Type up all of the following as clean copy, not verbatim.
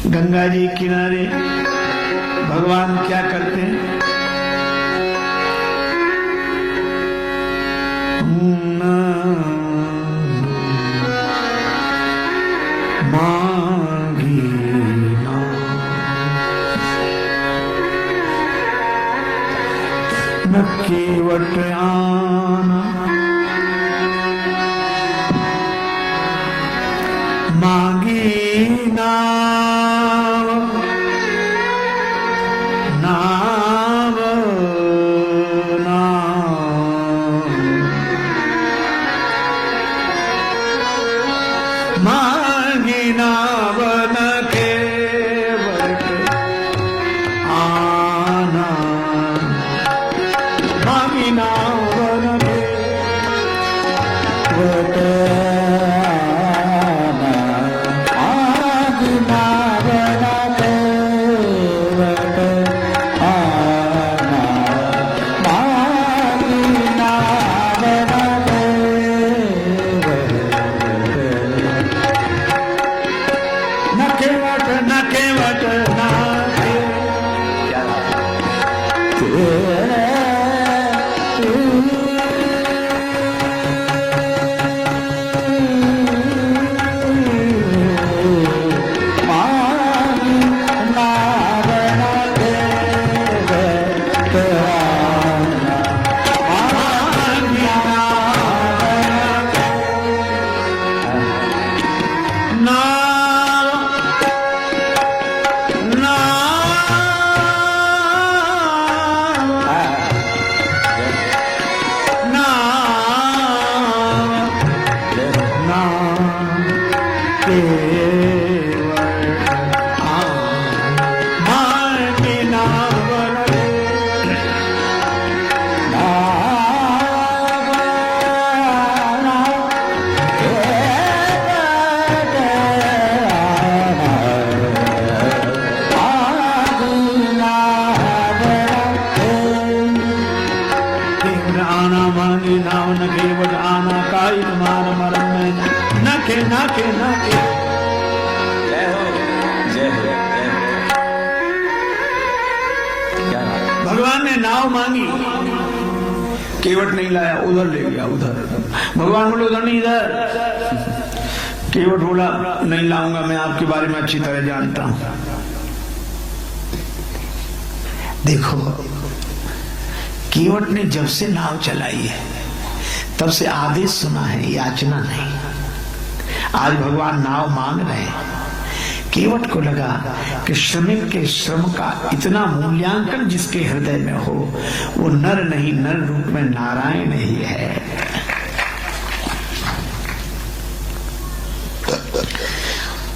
गंगा जी किनारे भगवान क्या करते हैं? मांगी ना न केवट आना, मांगी नाव नाव मांगी नाव न केवट आना, मांगी नाव न केवट भगवान ने नाव मांगी, केवट नहीं लाया, उधर ले गया उधर। भगवान बोले उधर नहीं इधर। केवट बोला नहीं लाऊंगा, मैं आपके बारे में अच्छी तरह जानता हूं। देखो केवट ने जब से नाव चलाई है तब से आदेश सुना है, याचना नहीं। आज भगवान नाव मांग रहे हैं। केवट को लगा कि श्रमिक के श्रम का इतना मूल्यांकन जिसके हृदय में हो वो नर नहीं, नर रूप में नारायण ही है।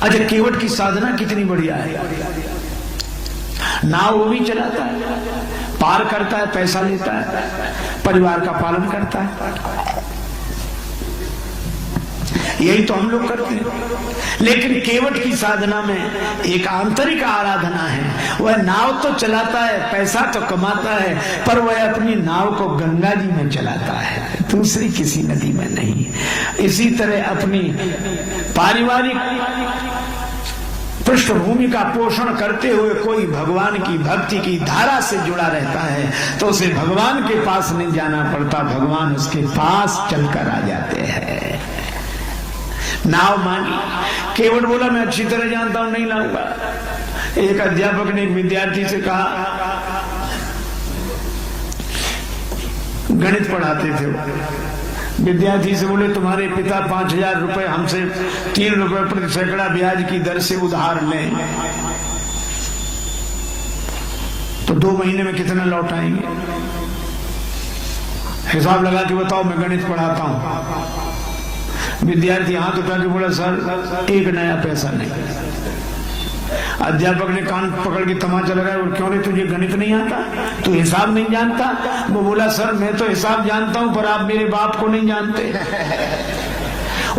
अच्छा केवट की साधना कितनी बढ़िया है। नाव वो भी चलाता है, पार करता है, पैसा लेता है, परिवार का पालन करता है। यही तो हम लोग करते हैं। लेकिन केवट की साधना में एक आंतरिक आराधना है। वह नाव तो चलाता है, पैसा तो कमाता है, पर वह अपनी नाव को गंगा जी में चलाता है, दूसरी किसी नदी में नहीं। इसी तरह अपनी पारिवारिक पृष्ठभूमि का पोषण करते हुए कोई भगवान की भक्ति की धारा से जुड़ा रहता है तो उसे भगवान के पास नहीं जाना पड़ता, भगवान उसके पास चलकर आ जाते हैं। नाव मांगी, केवट बोला मैं अच्छी तरह जानता हूं, नहीं लाऊंगा। एक अध्यापक ने एक विद्यार्थी से कहा, गणित पढ़ाते थे, विद्यार्थी से बोले तुम्हारे पिता 5,000 रुपए हमसे 3 रुपए प्रति सैकड़ा ब्याज की दर से उधार लें तो 2 महीने में कितना लौटाएंगे? हिसाब लगा के बताओ, मैं गणित पढ़ाता हूं। विद्यार्थी हाथ उठा के बोला सर 1 नया पैसा नहीं। अध्यापक ने कान पकड़ के तमाचा लगाया, और क्यों रे तुझे गणित नहीं आता, तू हिसाब नहीं जानता? वो बोला सर मैं तो हिसाब जानता हूं पर आप मेरे बाप को नहीं जानते।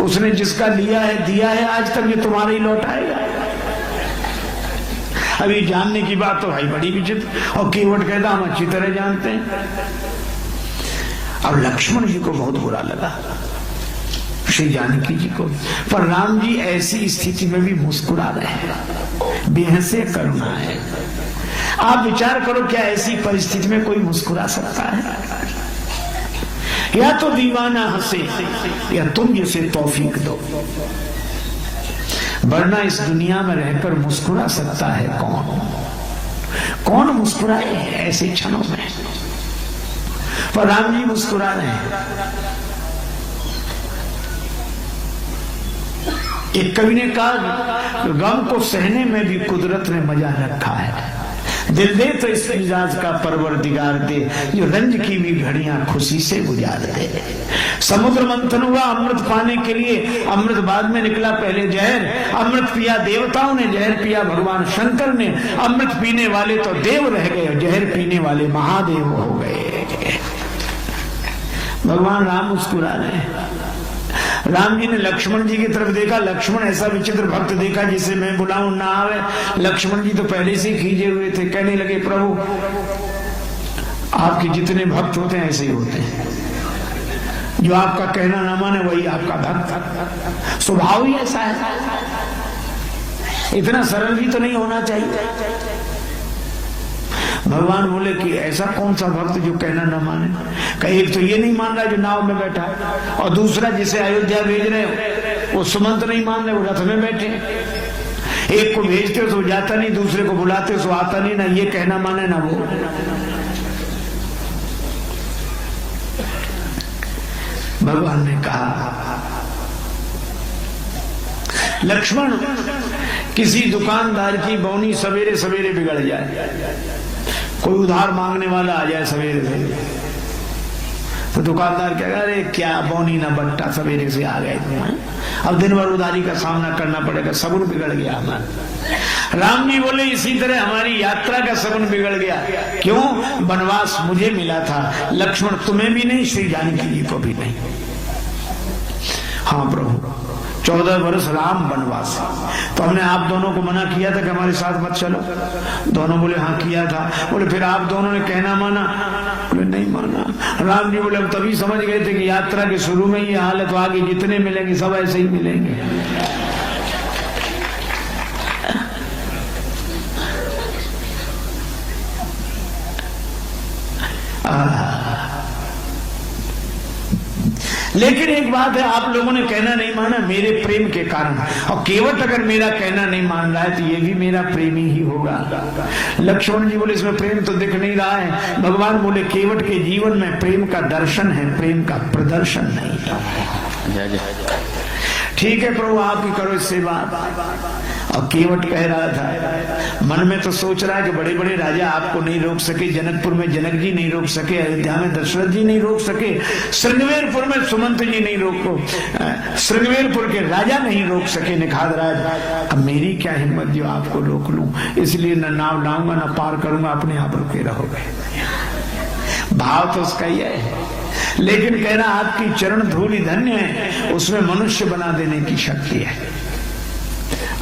उसने जिसका लिया है दिया है, आज तक ये तुम्हारे ही लौटाएगा। अभी जानने की बात तो भाई बड़ी विचित्र। और केवट कहता हम अच्छी तरह जानते हैं। अब लक्ष्मण जी को बहुत बुरा लगा, श्री जानकी जी को, पर राम जी ऐसी स्थिति में भी मुस्कुरा रहे हैं। बेहसे करुणा है। आप विचार करो, क्या ऐसी परिस्थिति में कोई मुस्कुरा सकता है? या तो दीवाना हंसे या तुम जिसे तौफीक दो, वरना इस दुनिया में रहकर मुस्कुरा सकता है कौन? कौन मुस्कुराए ऐसे क्षणों में? पर राम जी मुस्कुरा रहे हैं। एक कवि ने कहा, गम को सहने में भी कुदरत ने मजा रखा है। दिल दे तो इस मिजाज का परवरदिगार दे, जो रंज की भी घड़ियां खुशी से गुजार दे। समुद्र मंथन हुआ अमृत पाने के लिए, अमृत बाद में निकला पहले जहर। अमृत पिया देवताओं ने, जहर पिया भगवान शंकर ने। अमृत पीने वाले तो देव रह गए, जहर पीने वाले महादेव हो गए। भगवान राम मुस्कुरा रहे हैं। राम जी ने लक्ष्मण जी की तरफ देखा। लक्ष्मण ऐसा विचित्र भक्त देखा जिसे मैं बुलाऊं ना आवे। लक्ष्मण जी तो पहले से ही खींचे हुए थे। कहने लगे, प्रभु आपके जितने भक्त होते हैं ऐसे ही होते हैं, जो आपका कहना ना माने वही आपका भक्त। स्वभाव ही ऐसा है, इतना सरल भी तो नहीं होना चाहिए। भगवान बोले कि ऐसा कौन सा भक्त जो कहना न माने? कहीं एक तो ये नहीं मान रहा जो नाव में बैठा, और दूसरा जिसे अयोध्या भेज रहे हो वो सुमंत नहीं मान रहे, वो रथ में बैठे। एक को भेजते हो तो जाता नहीं, दूसरे को बुलाते हो तो आता नहीं, ना ये कहना माने ना वो। भगवान ने कहा, लक्ष्मण किसी दुकानदार की बौनी सवेरे सवेरे बिगड़ जाए, कोई उधार मांगने वाला आ जाए सवेरे से, तो दुकानदार कहेगा, अरे क्या बौनी ना बट्टा, सवेरे से आ गए, अब दिन भर उधारी का सामना करना पड़ेगा, सगुन बिगड़ गया हमारा। राम जी बोले, इसी तरह हमारी यात्रा का सगुन बिगड़ गया। क्यों? वनवास मुझे मिला था, लक्ष्मण तुम्हें भी नहीं, श्री जानकी जी को भी नहीं। हाँ प्रभु, 14 वर्ष राम वनवास, तो हमने आप दोनों को मना किया था कि हमारे साथ मत चलो। दोनों बोले हाँ किया था। बोले फिर आप दोनों ने कहना माना? बोले नहीं माना। राम जी बोले, अब तभी समझ गए थे कि यात्रा के शुरू में ये हालत, तो आगे जितने मिलेंगे सब ऐसे ही मिलेंगे। लेकिन एक बात है, आप लोगों ने कहना नहीं माना मेरे प्रेम के कारण, और केवट अगर मेरा कहना नहीं मान रहा है तो ये भी मेरा प्रेमी ही होगा। लक्ष्मण जी बोले, इसमें प्रेम तो दिख नहीं रहा है। भगवान बोले, केवट के जीवन में प्रेम का दर्शन है, प्रेम का प्रदर्शन नहीं। ठीक है प्रभु, आप ही करो इससे बात। और केवट कह रहा था, मन में तो सोच रहा है कि बड़े बड़े राजा आपको नहीं रोक सके, जनकपुर में जनक जी नहीं रोक सके, अयोध्या में दशरथ जी नहीं रोक सके, श्रृंगवेरपुर में सुमंत जी नहीं रोको, श्रृंगवेरपुर के राजा नहीं रोक सके निखाद राज। अब मेरी क्या हिम्मत जो आपको रोक लूं, इसलिए न नाव लाऊंगा न पार करूंगा, अपने आप रुके रहोगे। भाव तो उसका ही है, लेकिन कहना आपकी चरण धूलि धन्य है, उसमें मनुष्य बना देने की शक्ति है।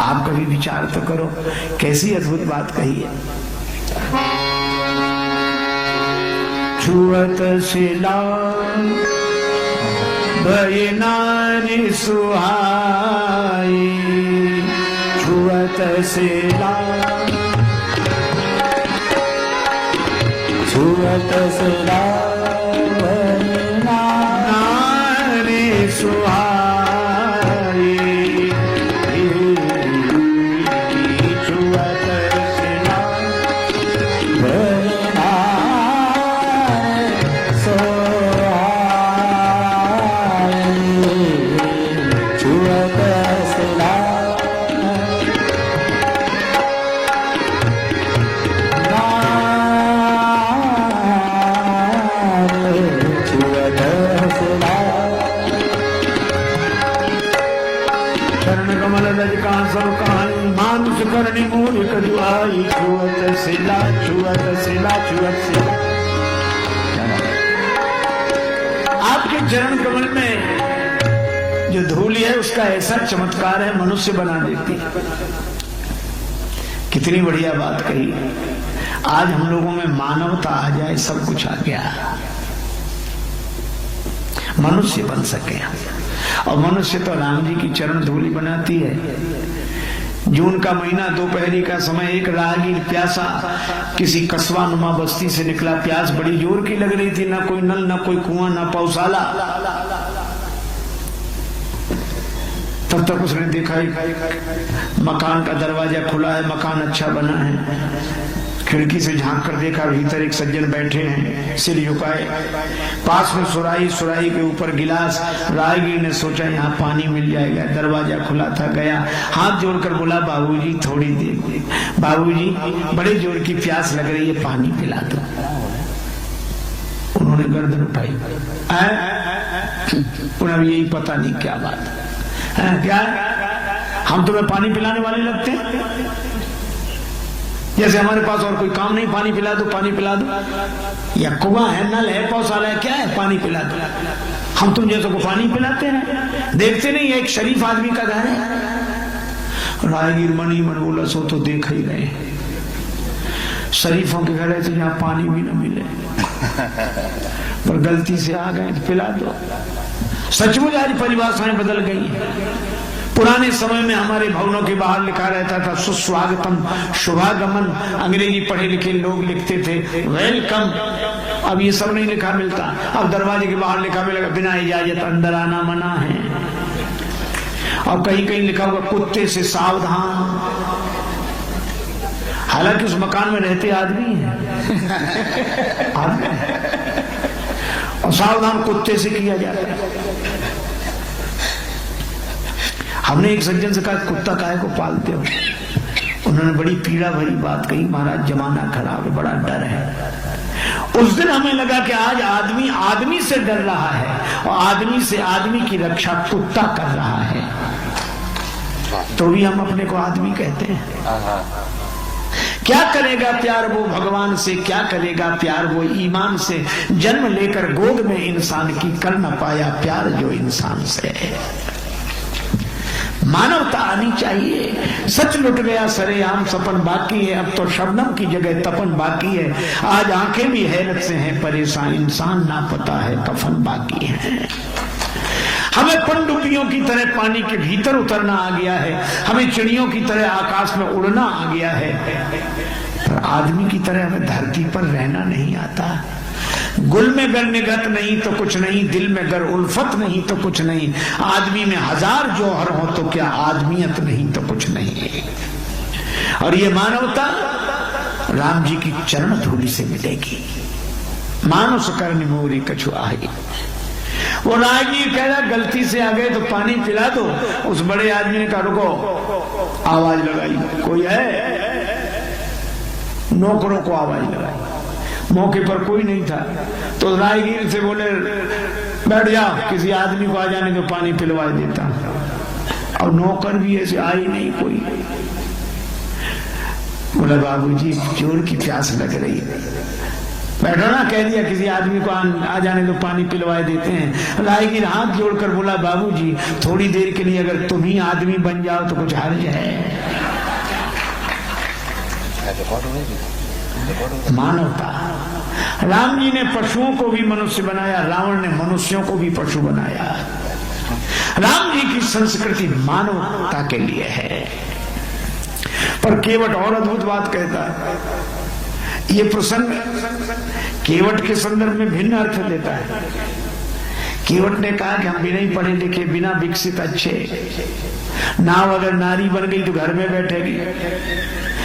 आप कभी विचार तो करो, कैसी अद्भुत बात कही है। छुअत शिला भय नारी सुहाई, छुअत शिला, छुअत शिला भय नारी सुहाई, करनी मूल कजुआई, छुअत सिला, छुअत सिला, छुअत सिला। आपके चरण कमल में जो धूलि है उसका ऐसा चमत्कार है, मनुष्य बना देती है। कितनी बढ़िया बात कही। आज हम लोगों में मानवता आ जाए, सब कुछ आ गया, मनुष्य बन सके। और मनुष्य तो राम जी की चरण धूलि बनाती है। जून का महीना, दोपहरी का समय, एक राहगीर प्यासा किसी कस्बा नुमा बस्ती से निकला। प्यास बड़ी जोर की लग रही थी, ना कोई नल, ना कोई कुआं, ना पौसाला। तब तक उसने देखा मकान का दरवाजा खुला है, मकान अच्छा बना है। खिड़की से झांक कर देखा, भीतर एक सज्जन बैठे हैं, सिर झुकाए, पास में सुराही के ऊपर गिलास। राहगीर ने सोचा यहाँ पानी मिल जाएगा, दरवाजा खुला था, गया, हाथ जोड़कर बोला, बाबूजी थोड़ी देर, बाबूजी बड़े जोर की प्यास लग रही है, पानी पिला दो। उन्होंने गर्दन उठाई, उन्हें यही पता नहीं क्या बात है, क्या हम तुम्हें पानी पिलाने वाले लगते हैं? जैसे हमारे पास और कोई काम नहीं, पानी पिला दो, पानी पिला दो। या कुआं है, नल है, पौसाला है, क्या है, पानी पिला दो। हम तुम जैसों को पानी पिलाते हैं? देखते नहीं एक शरीफ आदमी का घर है। राहगीर मन ही मन बोला, सो तो देख ही रहे, शरीफों के घर है तो जहाँ पानी भी न मिले, पर गलती से आ गए तो पिला दो। सचमुच आज परिभाषाएं बदल गई। पुराने समय में हमारे भवनों के बाहर लिखा रहता था सुस्वागतम, शुभागमन। अंग्रेजी पढ़े लिखे लोग लिखते थे वेलकम। अब ये सब नहीं लिखा मिलता। अब दरवाजे के बाहर लिखा मिलेगा बिना इजाजत अंदर आना मना है। और कहीं कहीं लिखा होगा कुत्ते से सावधान। हालांकि उस मकान में रहते आदमी हैं और सावधान कुत्ते से किया जाता है। हमने एक सज्जन से कहा, कुत्ता काहे को पालते हो? उन्होंने बड़ी पीड़ा भरी बात कही, महाराज जमाना खराब है, बड़ा डर है। उस दिन हमें लगा कि आज आदमी आदमी से डर रहा है और आदमी से आदमी की रक्षा कुत्ता कर रहा है, तो भी हम अपने को आदमी कहते हैं। क्या करेगा प्यार वो भगवान से, क्या करेगा प्यार वो ईमान से। जन्म लेकर गोद में इंसान की कर न पाया प्यार जो इंसान से है। मानवता आनी चाहिए। सच लुट गया सरेआम, सपन बाकी है, अब तो शबनम की जगह तपन बाकी है। आज आंखें भी हैरत से हैं परेशान, इंसान ना पता है कफन बाकी है। हमें पनडुब्बियों की तरह पानी के भीतर उतरना आ गया है, हमें चिड़ियों की तरह आकाश में उड़ना आ गया है, पर आदमी की तरह हमें धरती पर रहना नहीं आता। गुल में गर निगत नहीं तो कुछ नहीं, दिल में गर उल्फत नहीं तो कुछ नहीं। आदमी में हजार जौहर हो तो क्या आदमियत नहीं तो कुछ नहीं। और ये मानवता राम जी की चरण धूलि से मिलेगी। मानुष करनी मोरी कछु आई। वो राहगीर कह रहा गलती से आ गए तो पानी पिला दो। उस बड़े आदमी ने कहा रुको, आवाज लगाई, कोई है? नौकरों को आवाज लगाई, मौके पर कोई नहीं था। तो राहगीर से बोले बैठ जाओ, किसी आदमी को आ जाने तो पानी पिलवा देता। और नौकर भी ऐसे आई नहीं कोई। बोला बाबूजी जोर की प्यास लग रही है, बैठो ना, कह दिया किसी आदमी को आ जाने तो पानी पिलवाए देते हैं। राहगीर हाथ जोड़कर बोला बाबूजी थोड़ी देर के लिए अगर तुम ही आदमी बन जाओ तो कुछ हर्ज है। मानवता। राम जी ने पशुओं को भी मनुष्य बनाया, रावण ने मनुष्यों को भी पशु बनाया। राम जी की संस्कृति मानवता के लिए है। पर केवट और अद्भुत बात कहता है। ये प्रसंग केवट के संदर्भ में भिन्न अर्थ देता है। केवट ने कहा कि हम बिना ही पढ़े लिखे, बिना विकसित अच्छे, नाव अगर नारी बन गई तो घर में बैठेगी,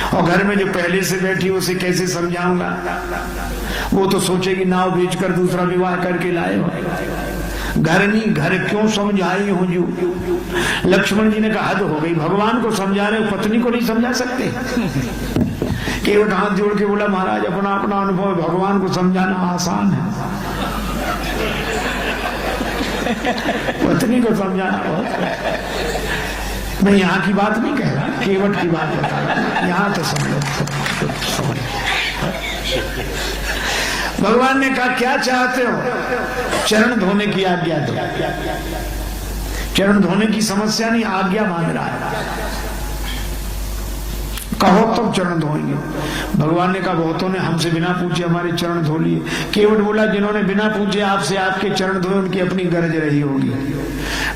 और घर में जो पहले से बैठी उसे कैसे समझाऊंगा? वो तो सोचेगी नाव बेचकर दूसरा विवाह करके लाए हो। घर नहीं, घर क्यों समझाई हूं जू। लक्ष्मण जी ने कहा हद हो गई, भगवान को समझा रहे हो, पत्नी को नहीं समझा सकते? केवट हाथ जोड़ के बोला महाराज अपना अपना अनुभव, भगवान को समझाना आसान है, पत्नी को समझाना बहुत। मैं यहाँ की बात नहीं कह रहा, केवट की बात बता रहा, यहाँ तो समझ। भगवान ने कहा क्या चाहते हो? चरण धोने की आज्ञा दो। चरण धोने की समस्या नहीं, आज्ञा मांग रहा है। कहो तब चरण धोएंगे। भगवान ने कहा बहुतों ने हमसे बिना पूछे हमारे चरण धो लिए। केवट बोला जिन्होंने बिना पूछे आपसे आपके चरण धोए उनकी अपनी गरज रही होगी,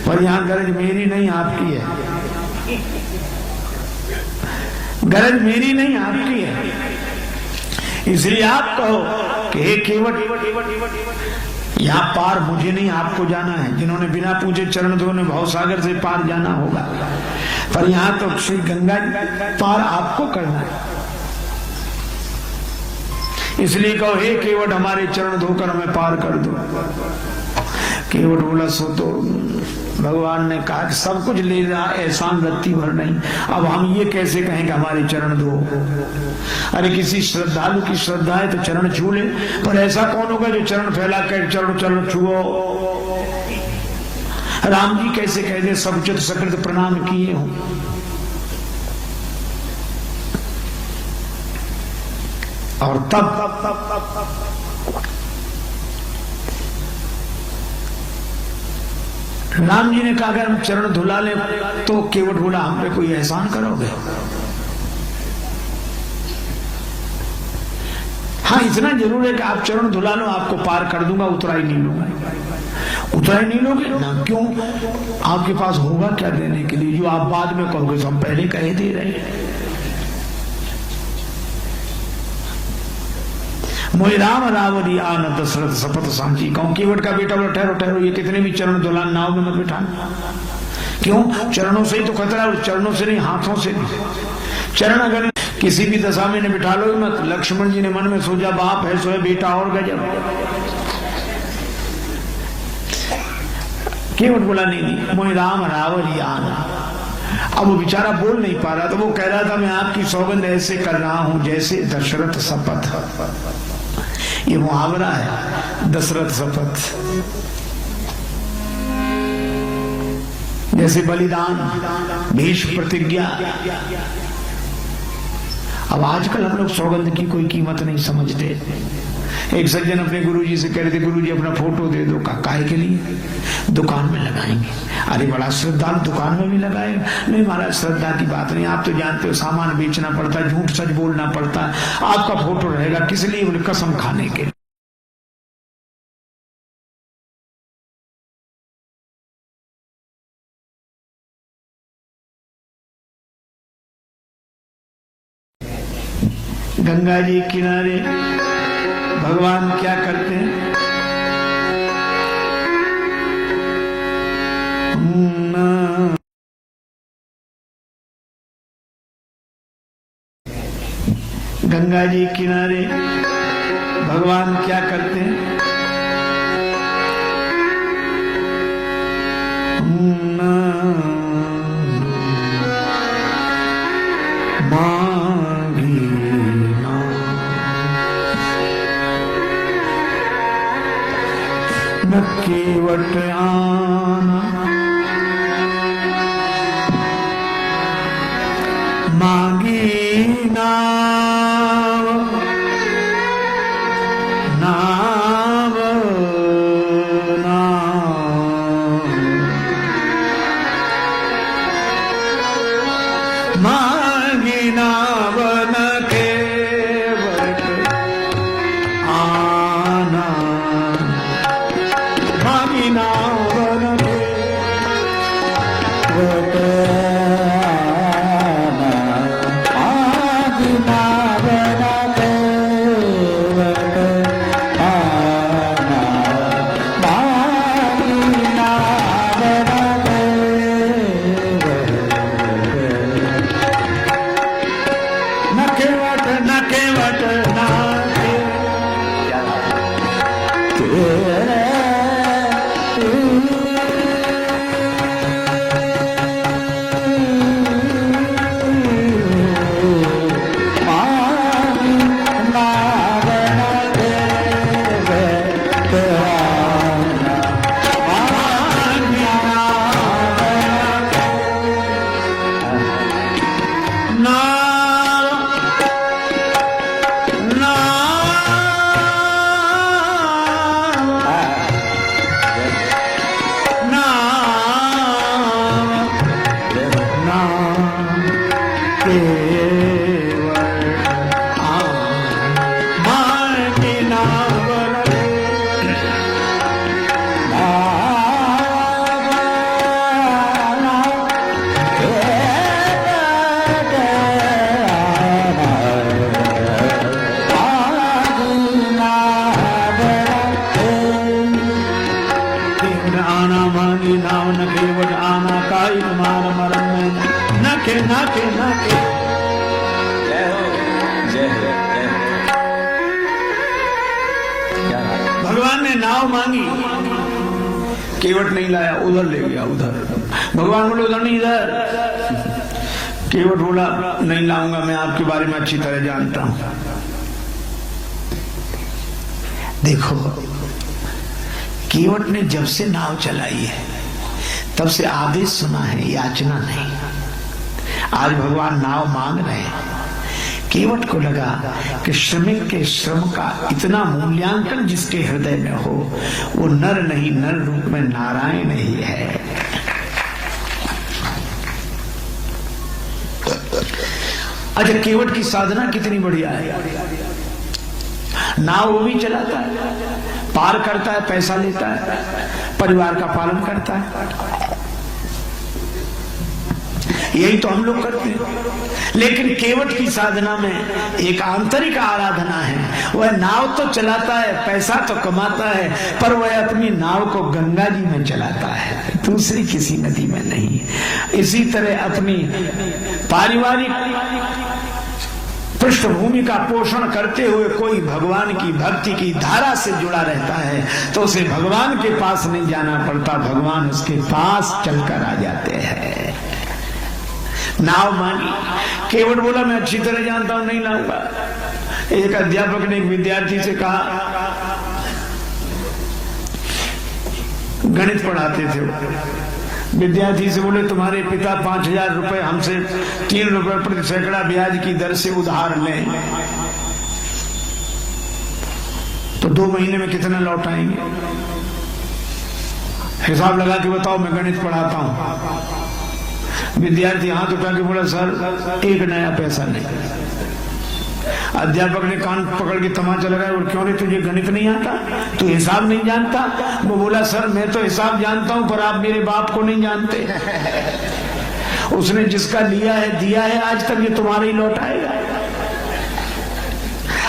पर यहाँ गरज मेरी नहीं आपकी है। गरज मेरी नहीं आपकी है। इसलिए आप कहो कि हे केवट, यहाँ पार मुझे नहीं आपको जाना है। जिन्होंने बिना पूछे चरण धोने भवसागर से पार जाना होगा, पर यहाँ तो श्री गंगा पार आपको करना है। इसलिए कहो हे केवट हमारे चरण धोकर हमें पार कर दो। केवट बोला सो तो भगवान ने कहा कि सब कुछ ले रहा, एहसान रत्ती भर नहीं। अब हम ये कैसे कहें कि हमारे चरण धो? अरे किसी श्रद्धालु की श्रद्धा है तो चरण छू ले, पर ऐसा कौन होगा जो चरण फैला कर चरण चरण छुओ? राम जी कैसे कह दे सब चित सकृत प्रणाम किए हो। और तब राम जी ने कहा अगर हम चरण धुला ले तो केवट बोला हम पे कोई एहसान करोगे? हाँ इतना जरूर है कि आप चरण धुला लो, आपको पार कर दूंगा, उतराई नहीं लूंगा। उतराई नहीं लोगे ना? क्यों? आपके पास होगा क्या देने के लिए? जो आप बाद में कहोगे तो हम पहले कहे दे रहे हैं। मोहि राम रावरी आन दशरथ शपथ सांची। कहूं केवट का बेटा बोला ठहरो ठहरो, ये कितने भी चरण दुलान नाव में मत बिठाना। क्यों? चरणों से ही तो खतरा है, चरणों से नहीं हाथों से। चरण अगर किसी भी दशा में ने बिठा लो मत। लक्ष्मण जी ने मन में सोचा बाप है सो है बेटा और गजब। केवट बोला नहीं मोहि राम रावरी आन। अब वो बेचारा बोल नहीं पा रहा, तो वो कह रहा था मैं आपकी सौगंध ऐसे कर रहा हूं जैसे दशरथ शपथ। ये मुहावरा है, दशरथ शपथ। जैसे बलिदान, भीष्म प्रतिज्ञा। अब आजकल हम लोग सौगंध की कोई कीमत नहीं समझते। एक सज्जन अपने गुरुजी से कह रहे थे गुरुजी अपना फोटो दे दो। काहे के लिए? दुकान में लगाएंगे। अरे बड़ा श्रद्धालु दुकान में भी लगाएगा। नहीं महाराज श्रद्धा की बात नहीं, आप तो जानते हो सामान बेचना पड़ता है, झूठ सच बोलना पड़ता है, आपका फोटो रहेगा किस लिए? उन्हें कसम खाने के। गंगा जी किनारे भगवान क्या करते हैं? गंगा जी किनारे भगवान क्या करते हैं? न केवट आना मांगी नाव, नाव नाव मांगी नाव न केवट आना, मांगी नाव न केवट नाके नाके नाके। जय हो जय हो जय हो। क्या भगवान ने नाव मांगी, केवट नहीं लाया, उधर ले गया उधर। भगवान बोले उधर नहीं इधर। केवट बोला नहीं लाऊंगा, मैं आपके बारे में अच्छी तरह जानता हूं। देखो केवट ने जब से नाव चलाई है तब से आदेश सुना है, याचना नहीं। आज भगवान नाव मांग रहे हैं। केवट को लगा कि श्रमिक के श्रम का इतना मूल्यांकन जिसके हृदय में हो वो नर नहीं, नर रूप में नारायण ही है। अच्छा केवट की साधना कितनी बढ़िया है। नाव वो भी चलाता है, पार करता है, पैसा लेता है, परिवार का पालन करता है। यही तो हम लोग करते हैं। लेकिन केवट की साधना में एक आंतरिक आराधना है। वह नाव तो चलाता है, पैसा तो कमाता है, पर वह अपनी नाव को गंगा जी में चलाता है, दूसरी किसी नदी में नहीं। इसी तरह अपनी पारिवारिक पृष्ठभूमि का पोषण करते हुए कोई भगवान की भक्ति की धारा से जुड़ा रहता है तो उसे भगवान के पास नहीं जाना पड़ता, भगवान उसके पास चलकर आ जाते हैं। नाव मांगी, केवट बोला मैं अच्छी तरह जानता हूं, नहीं लाऊंगा। एक अध्यापक ने एक विद्यार्थी से कहा, गणित पढ़ाते थे, विद्यार्थी से बोले तुम्हारे पिता 5,000 रुपए हमसे 3 रुपए प्रति सैकड़ा ब्याज की दर से उधार लें तो 2 महीने में कितना लौटाएंगे? हिसाब लगा के बताओ, मैं गणित पढ़ाता हूं। विद्यार्थी हाथ उठा के बोला सर 1 नया पैसा नहीं। अध्यापक ने कान पकड़ के तमाचा लगाया, और क्यों रे तुझे गणित नहीं आता, तू हिसाब नहीं जानता? वो बोला सर मैं तो हिसाब जानता हूं पर आप मेरे बाप को नहीं जानते। उसने जिसका लिया है दिया है, आज तक ये तुम्हारे ही लौटाएगा।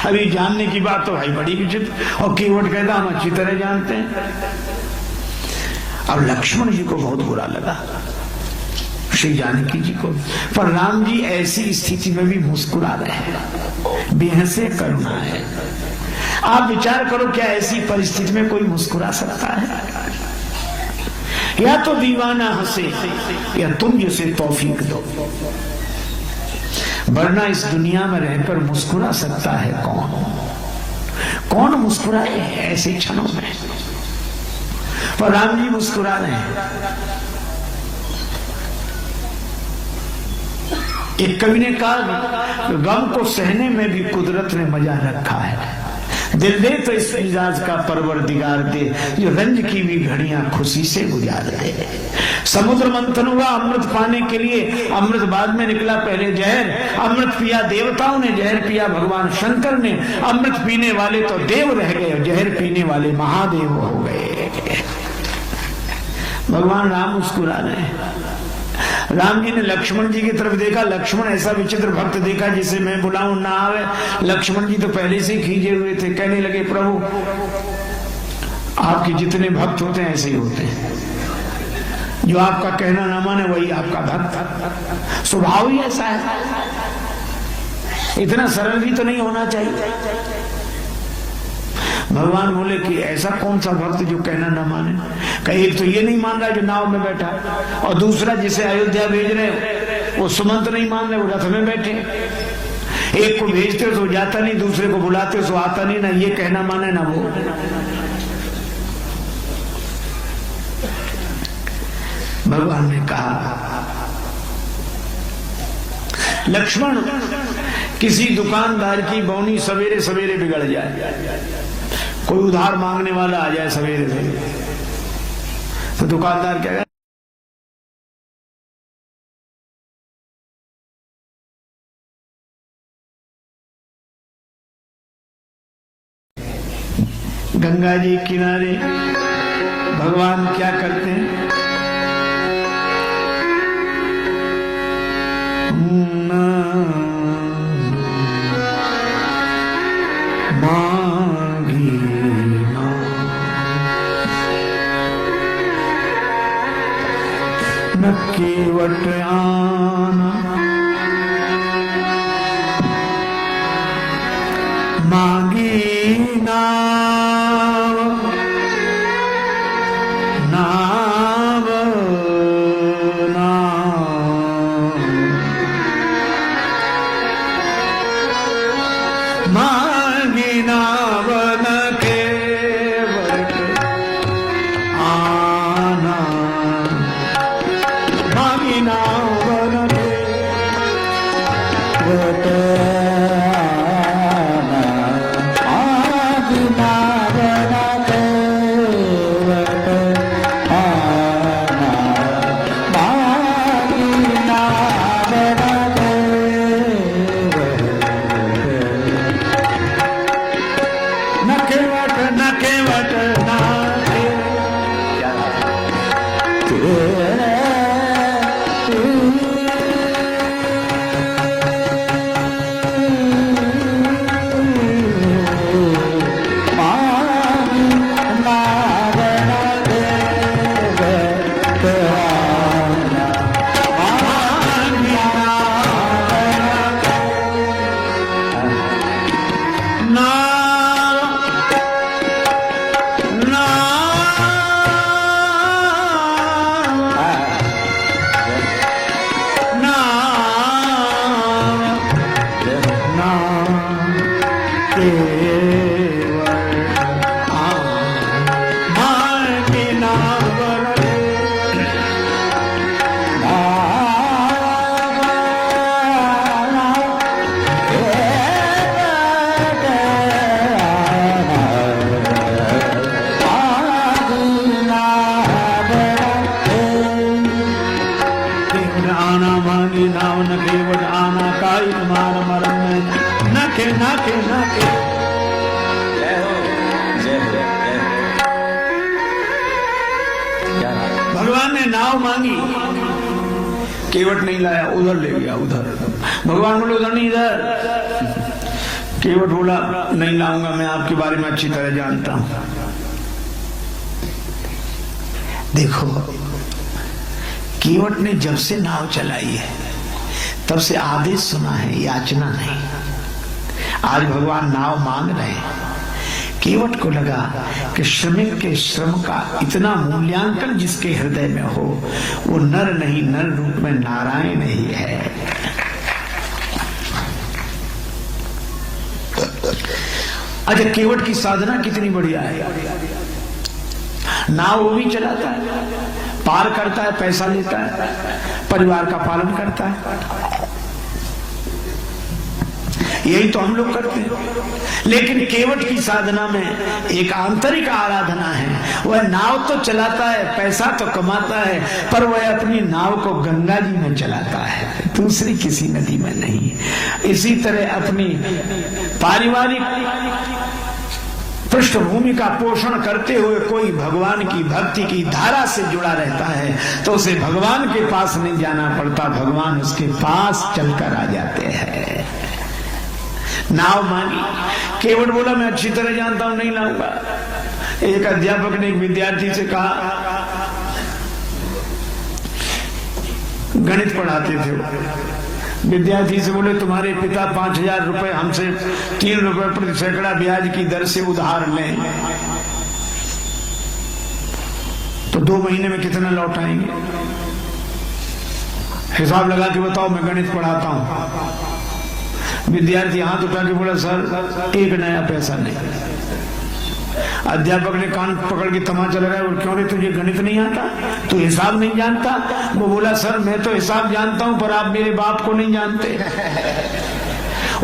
अभी जानने की बात तो भाई बड़ी विचित्र। और केवट कहता हम अच्छी तरह जानते हैं। अब लक्ष्मण जी को बहुत बुरा लगा, श्री जानकी जी को, पर राम जी ऐसी स्थिति में भी मुस्कुरा रहे हैं, बेहसे करुणा है। आप विचार करो क्या ऐसी परिस्थिति में कोई मुस्कुरा सकता है? या तो दीवाना हंसे या तुम जैसे तौफीक दो, वरना इस दुनिया में रहकर मुस्कुरा सकता है कौन? कौन मुस्कुराए ऐसे क्षणों में? पर राम जी मुस्कुरा रहे हैं। एक कवि ने कहा गम को सहने में भी कुदरत ने मजा रखा है, दिल दे तो इस मिजाज का परवरदिगार दे, जो रंज की भी घड़ियां खुशी से गुजार दे। समुद्र मंथन हुआ अमृत पाने के लिए, अमृत बाद में निकला, पहले जहर। अमृत पिया देवताओं ने, जहर पिया भगवान शंकर ने। अमृत पीने वाले तो देव रह गए, जहर पीने वाले महादेव हो गए। भगवान राम मुस्कुरा रहे हैं। राम जी ने लक्ष्मण जी की तरफ देखा, लक्ष्मण ऐसा विचित्र भक्त देखा जिसे मैं बुलाऊं ना आवे। लक्ष्मण जी तो पहले से ही खींचे हुए थे, कहने लगे प्रभु आपके जितने भक्त होते हैं ऐसे ही होते हैं, जो आपका कहना ना माने वही आपका भक्त। स्वभाव ही ऐसा है, इतना सरल भी तो नहीं होना चाहिए। भगवान बोले कि ऐसा कौन सा भक्त जो कहना न माने? कहीं एक तो ये नहीं मान रहा जो नाव में बैठा, और दूसरा जिसे अयोध्या भेज रहे वो सुमंत नहीं मान रहे, वो रथ में बैठे। एक को भेजते हो तो जाता नहीं, दूसरे को बुलाते हो तो आता नहीं, ना ये कहना माने ना वो। भगवान ने कहा लक्ष्मण किसी दुकानदार की बौनी सवेरे सवेरे बिगड़ जाए, कोई उधार मांगने वाला आ जाए सवेरे सवेरे, तो दुकानदार क्या कहे? गंगा जी किनारे भगवान क्या करते हैं? मांगी ना न केवट आना मांगी नाव न केवट आना काई कुमार मरण में नाके नाके नाके। जय हो जय हो जय हो। क्या भगवान ने नाव मांगी, केवट नहीं लाया, उधर ले गया उधर। भगवान बोले उधर नहीं इधर। केवट बोला नहीं लाऊंगा, मैं आपके बारे में अच्छी तरह जानता हूं। देखो केवट ने जब से नाव चलाई है तब से आदेश सुना है, याचना नहीं। आज भगवान नाव मांग रहे हैं। केवट को लगा कि श्रमिक के श्रम का इतना मूल्यांकन जिसके हृदय में हो वो नर नहीं, नर रूप में नारायण ही है। अच्छा, केवट की साधना कितनी बढ़िया है। नाव वो भी चलाता है, पार करता है, पैसा लेता है, परिवार का पालन करता है। यही तो हम लोग करते हैं। लेकिन केवट की साधना में एक आंतरिक आराधना है। वह नाव तो चलाता है, पैसा तो कमाता है, पर वह अपनी नाव को गंगा जी में चलाता है, दूसरी किसी नदी में नहीं। इसी तरह अपनी पारिवारिक पृष्ठभूमि का पोषण करते हुए कोई भगवान की भक्ति की धारा से जुड़ा रहता है तो उसे भगवान के पास नहीं जाना पड़ता, भगवान उसके पास चलकर आ जाते हैं। नाव मांगी, केवट बोला मैं अच्छी तरह जानता हूं, नहीं लाऊंगा। एक अध्यापक ने एक विद्यार्थी से कहा, गणित पढ़ाते थे, विद्यार्थी से बोले तुम्हारे पिता 5,000 रुपए हमसे 3 रुपए प्रति सैकड़ा ब्याज की दर से उधार लें तो 2 महीने में कितना लौटाएंगे? हिसाब लगा के बताओ, मैं गणित पढ़ाता हूं। विद्यार्थी हाथ उठा के बोला सर 1 नया पैसा नहीं। अध्यापक ने कान पकड़ के तमाचा लगाया, और क्यों रे तुझे गणित नहीं आता, तू हिसाब नहीं जानता? वो बोला सर मैं तो हिसाब जानता हूं पर आप मेरे बाप को नहीं जानते।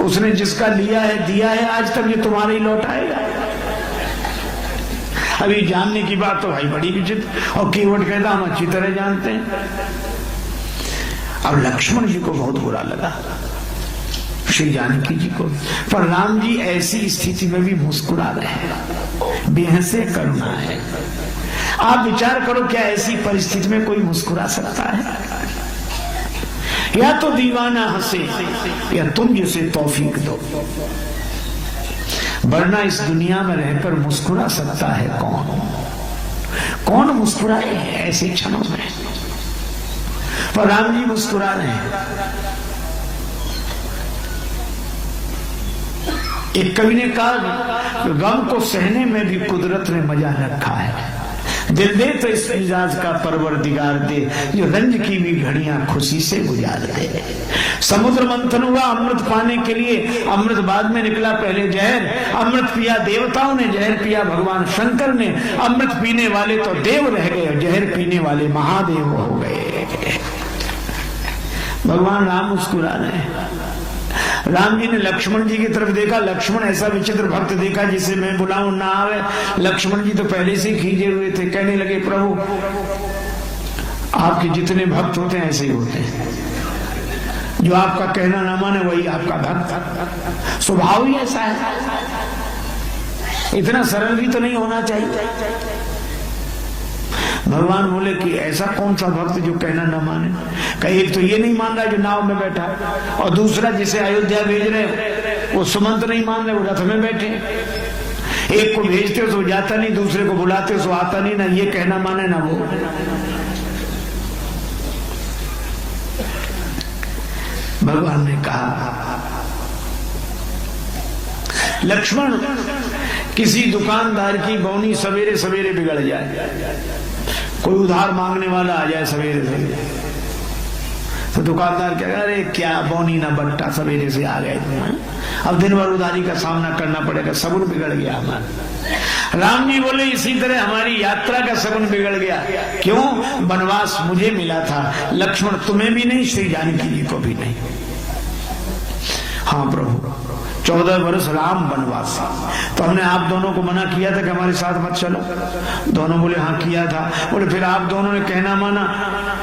उसने जिसका लिया है दिया है, आज तक ये तुम्हारे ही लौटाएगा। अभी जानने की बात तो भाई बड़ी विचित्र। और केवट कहता हम अच्छी तरह जानते हैं। अब लक्ष्मण जी को बहुत बुरा लगा, श्री जानकी जी को, पर राम जी ऐसी स्थिति में भी मुस्कुरा रहे हैं, बेहसे करुणा है। आप विचार करो क्या ऐसी परिस्थिति में कोई मुस्कुरा सकता है? या तो दीवाना हंसे या तुम जिसे तौफीक दो, वरना इस दुनिया में रहकर मुस्कुरा सकता है कौन? कौन मुस्कुराए ऐसे क्षणों में? पर राम जी मुस्कुरा रहे हैं। एक कवि ने कहा गम को सहने में भी कुदरत ने मजा रखा है, दिल दे तो इस मिजाज का परवरदिगार दे, जो रंज की भी घड़ियां खुशी से गुजार दे। समुद्र मंथन हुआ अमृत पाने के लिए, अमृत बाद में निकला, पहले जहर। अमृत पिया देवताओं ने, जहर पिया भगवान शंकर ने। अमृत पीने वाले तो देव रह गए, जहर पीने वाले महादेव हो गए। भगवान राम मुस्कुरा रहे हैं। राम जी ने लक्ष्मण जी की तरफ देखा, लक्ष्मण ऐसा विचित्र भक्त देखा जिसे मैं बुलाऊं ना आवे। लक्ष्मण जी तो पहले से खींचे हुए थे, कहने लगे प्रभु आपके जितने भक्त होते हैं ऐसे ही होते हैं, जो आपका कहना ना माने वही आपका भक्त। स्वभाव ही ऐसा है, इतना सरल भी तो नहीं होना चाहिए। भगवान बोले कि ऐसा कौन सा भक्त जो कहना न माने? कहीं एक तो ये नहीं मान रहा जो नाव में बैठा, और दूसरा जिसे अयोध्या भेज रहे वो सुमंत नहीं मान रहे, वो रथ में बैठे। एक को भेजते हो तो जाता नहीं, दूसरे को बुलाते हो तो आता नहीं, ना ये कहना माने ना वो। भगवान ने कहा लक्ष्मण किसी दुकानदार की बौनी सवेरे सवेरे बिगड़ जाए, कोई उधार मांगने वाला आ जाए सवेरे सवेरे, तो दुकानदार क्या कह रहे क्या बौनी ना बट्टा सवेरे से आ गए, अब दिन भर उधारी का सामना करना पड़ेगा, सगुन बिगड़ गया हमारा। राम जी बोले इसी तरह हमारी यात्रा का सगुन बिगड़ गया। क्यों? वनवास मुझे मिला था, लक्ष्मण तुम्हें भी नहीं, श्री जानकी जी को भी नहीं। हाँ प्रभु 14 वर्ष राम वनवास, तो हमने आप दोनों को मना किया था कि हमारे साथ मत चलो। दोनों बोले हाँ किया था। बोले फिर आप दोनों ने कहना माना,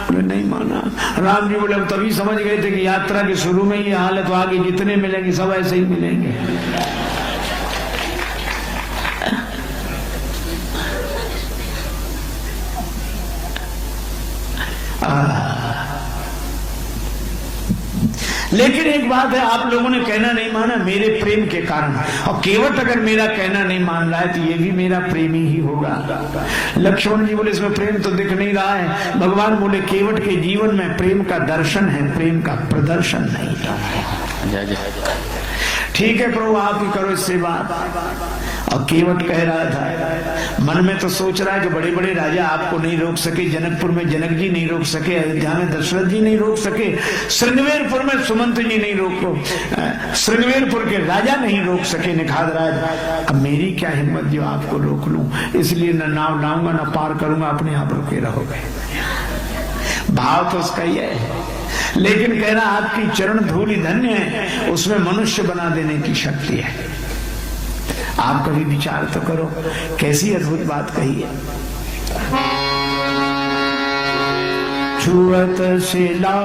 बोले नहीं माना। राम जी बोले तभी समझ गए थे कि यात्रा के शुरू में ये हालत, तो आगे जितने मिलेंगे सब ऐसे ही मिलेंगे। लेकिन एक बात है, आप लोगों ने कहना नहीं माना मेरे प्रेम के कारण, और केवट अगर मेरा कहना नहीं मान रहा है तो ये भी मेरा प्रेमी ही होगा। लक्ष्मण जी बोले इसमें प्रेम तो दिख नहीं रहा है। भगवान बोले केवट के जीवन में प्रेम का दर्शन है, प्रेम का प्रदर्शन नहीं है। ठीक है प्रभु आप ही करो इससे बात। और केवट कह रहा था, मन में तो सोच रहा है कि बड़े बड़े राजा आपको नहीं रोक सके, जनकपुर में जनक जी नहीं रोक सके, अयोध्या में दशरथ जी नहीं रोक सके, श्रृंगवेरपुर में सुमंत जी नहीं रोको, श्रृंगवेरपुर के राजा नहीं रोक सके निखादराज। अब मेरी क्या हिम्मत जो आपको रोक लूं, इसलिए न नाव लाऊंगा न पार करूंगा, अपने आप रुके रहोगे। भाव तो उसका ही है, लेकिन कह रहा आपकी चरण धूलि धन्य है, उसमें मनुष्य बना देने की शक्ति है। आप कभी विचार तो करो, कैसी अद्भुत बात कही है। छुअत शिला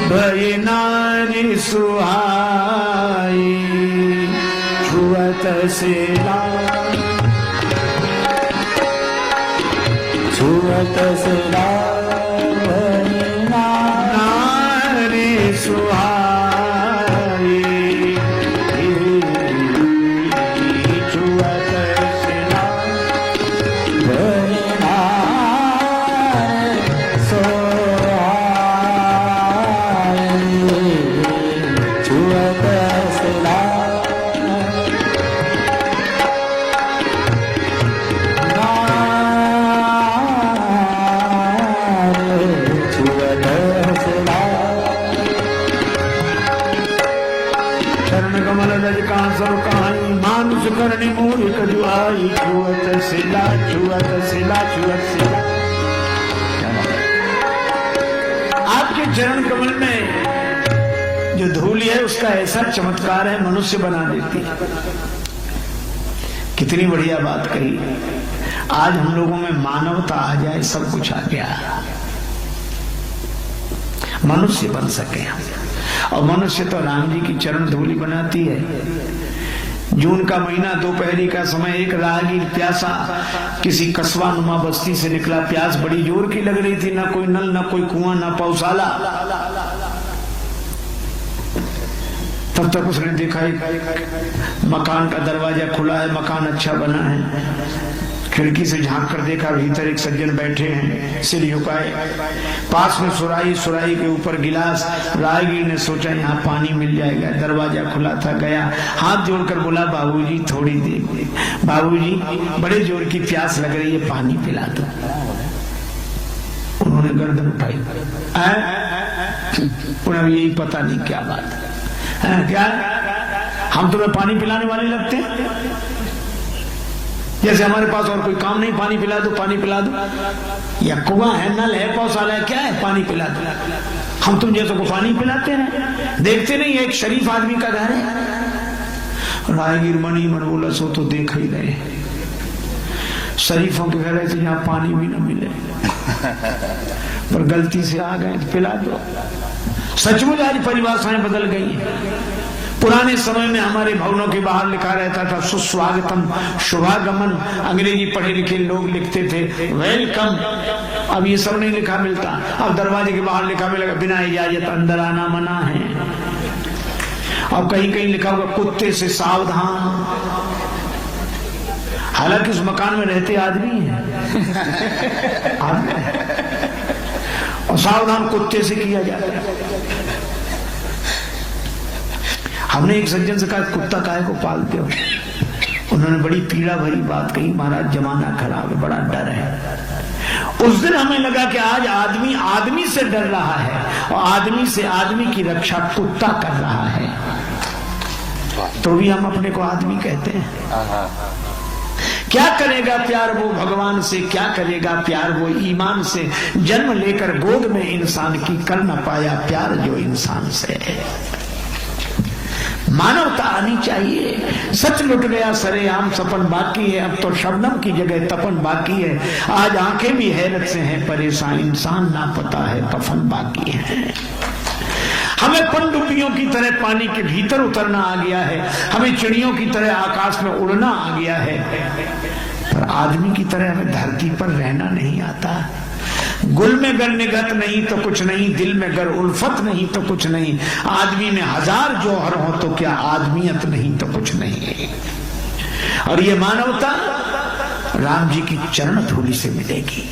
भय नारी सुहाई, छुअत शिला छुअत शिला भय नारी सुहाई, करनी मूर्ख जुआई, छुअत सिला छुअत सिला छुअत सिला। आपके चरण कमल में जो धूल है उसका ऐसा चमत्कार है, मनुष्य बना देती है। कितनी बढ़िया बात कही। आज हम लोगों में मानवता आ जाए, सब कुछ आ गया, मनुष्य बन सके। और मनुष्य तो राम जी की चरण धूलि बनाती है। जून का महीना, दोपहरी का समय, एक राहगीर प्यासा किसी कस्बा नुमा बस्ती से निकला। प्यास बड़ी जोर की लग रही थी, ना कोई नल, ना कोई कुआं, ना पौशाला। तब तक उसने देखा एक मकान का दरवाजा खुला है, मकान अच्छा बना है। खिड़की से झांक कर देखा, भीतर एक सज्जन बैठे हैं, सिर झुकाए, पास में सुराही, सुराही के ऊपर गिलास। राहगीर ने सोचा यहाँ पानी मिल जाएगा, दरवाजा खुला था, गया, हाथ जोड़कर बोला बाबूजी थोड़ी देर, बाबूजी बड़े जोर की प्यास लग रही है, पानी पिला दो। उन्होंने गर्दन उठाई, उन्हें यही पता नहीं क्या बात है, क्या हम तुम्हें पानी पिलाने वाले लगते हैं? जैसे हमारे पास और कोई काम नहीं, पानी पिला दो, पानी पिला दो, या कुआं है, नल है, पौशाला है, क्या है, पानी पिला दो। हम तुम जैसे को पानी पिलाते हैं, देखते नहीं एक शरीफ आदमी का घर है। राहगीर मन ही मन बोला सो तो देख ही रहे, शरीफों के घर ऐसे जहां पानी भी न मिले, पर गलती से आ गए, पिला दो। सचमुच आज परिभाषाएं बदल गई हैं। पुराने समय में हमारे भवनों के बाहर लिखा रहता था सुस्वागतम, शुभागमन। अंग्रेजी पढ़े लिखे लोग लिखते थे वेलकम। अब ये सब नहीं लिखा मिलता। अब दरवाजे के बाहर लिखा मिलेगा बिना इजाजत अंदर आना मना है। अब कहीं कहीं लिखा होगा कुत्ते से सावधान। हालांकि उस मकान में रहते आदमी है और सावधान कुत्ते से किया जाता है। हमने एक सज्जन से कहा कुत्ता काहे को पालते हो? उन्होंने बड़ी पीड़ा भरी बात कही, महाराज जमाना खराब है, बड़ा डर है। उस दिन हमें लगा कि आज आदमी आदमी से डर रहा है और आदमी से आदमी की रक्षा कुत्ता कर रहा है, तो भी हम अपने को आदमी कहते हैं। क्या करेगा प्यार वो भगवान से, क्या करेगा प्यार वो ईमान से। जन्म लेकर गोद में इंसान की कर न पाया प्यार जो इंसान से है। मानवता आनी चाहिए। सच लुट गया सरेआम सपन बाकी है, अब तो शबनम की जगह तपन बाकी है। आज आंखें भी हैरत से हैं परेशान, इंसान ना पता है कफन बाकी है। हमें पनडुब्बियों की तरह पानी के भीतर उतरना आ गया है, हमें चिड़ियों की तरह आकाश में उड़ना आ गया है, पर आदमी की तरह हमें धरती पर रहना नहीं आता। गुल में गर निगत नहीं तो कुछ नहीं, दिल में गर उल्फत नहीं तो कुछ नहीं। आदमी में हजार जौहर हो तो क्या आदमियत नहीं तो कुछ नहीं। और ये मानवता राम जी की चरण धूलि से मिलेगी।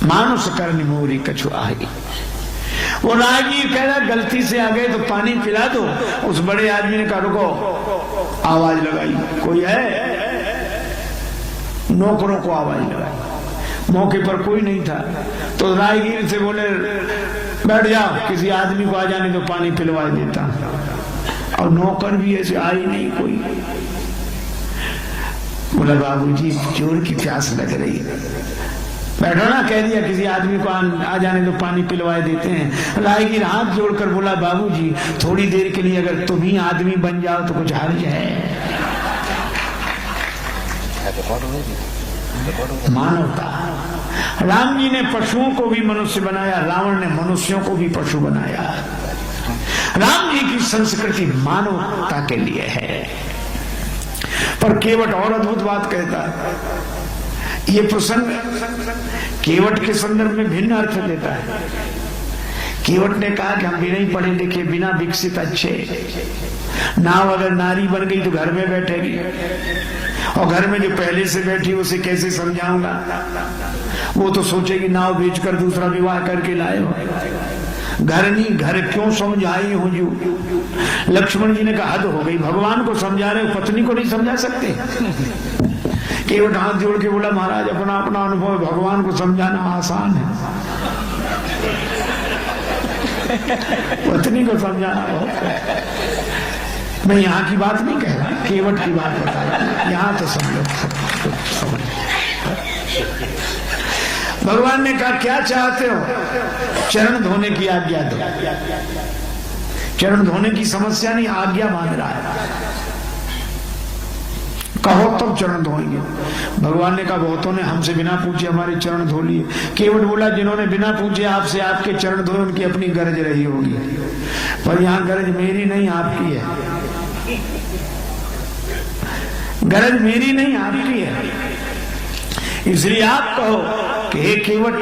मानुष करनी मोरी कछु आई। वो राहगीर कह रहा गलती से आ गए तो पानी पिला दो। उस बड़े आदमी ने कहा रुको, आवाज लगाई, कोई है? नौकरों को आवाज लगाई, मौके पर कोई नहीं था। तो राहगीर से बोले बैठ जाओ, किसी आदमी को आ जाने तो पानी पिलवा देता। और नौकर भी ऐसे आई नहीं कोई। बोला बाबूजी जोर की प्यास लग रही है, बैठो ना, कह दिया किसी आदमी को आ जाने तो पानी पिलवा देते हैं। राहगीर हाथ जोड़कर बोला बाबूजी थोड़ी देर के लिए अगर तुम ही आदमी बन जाओ तो कुछ हर्ज है। मानवता। राम जी ने पशुओं को भी मनुष्य बनाया, रावण ने मनुष्यों को भी पशु बनाया। राम जी की संस्कृति मानवता के लिए है। पर केवट और अद्भुत बात कहता है। ये प्रसंग केवट के संदर्भ में भिन्न अर्थ देता है। केवट ने कहा कि हम बिना ही पढ़े लिखे, बिना विकसित अच्छे, नाव अगर नारी बन गई तो घर में बैठेगी, और घर में जो पहले से बैठी उसे कैसे समझाऊंगा? वो तो सोचेगी नाव बेचकर दूसरा विवाह करके लाए हो। घर नहीं, घर क्यों समझाई हूं जो। लक्ष्मण जी ने कहा हद हो गई, भगवान को समझा रहे हो, पत्नी को नहीं समझा सकते? केवट हाथ जोड़ के बोला महाराज अपना अपना अनुभव, भगवान को समझाना आसान है, पत्नी को समझाना बहुत है। मैं यहाँ की बात नहीं कह रहा, केवट की बात बता रहा। यहाँ तो सब लोग समझ। भगवान ने कहा क्या चाहते हो? चरण धोने की आज्ञा दो। चरण धोने की समस्या नहीं, आज्ञा मांग रहा है। कहो तब चरण धोएंगे। भगवान ने कहा बहुतों ने हमसे बिना पूछे हमारे चरण धो लिए। केवट बोला जिन्होंने बिना पूछे आपसे आपके चरण धोए उनकी अपनी गरज रही होगी, पर यहाँ गरज मेरी नहीं आपकी है। गरज मेरी नहीं आपकी है। इसलिए आप कहो कि हे केवट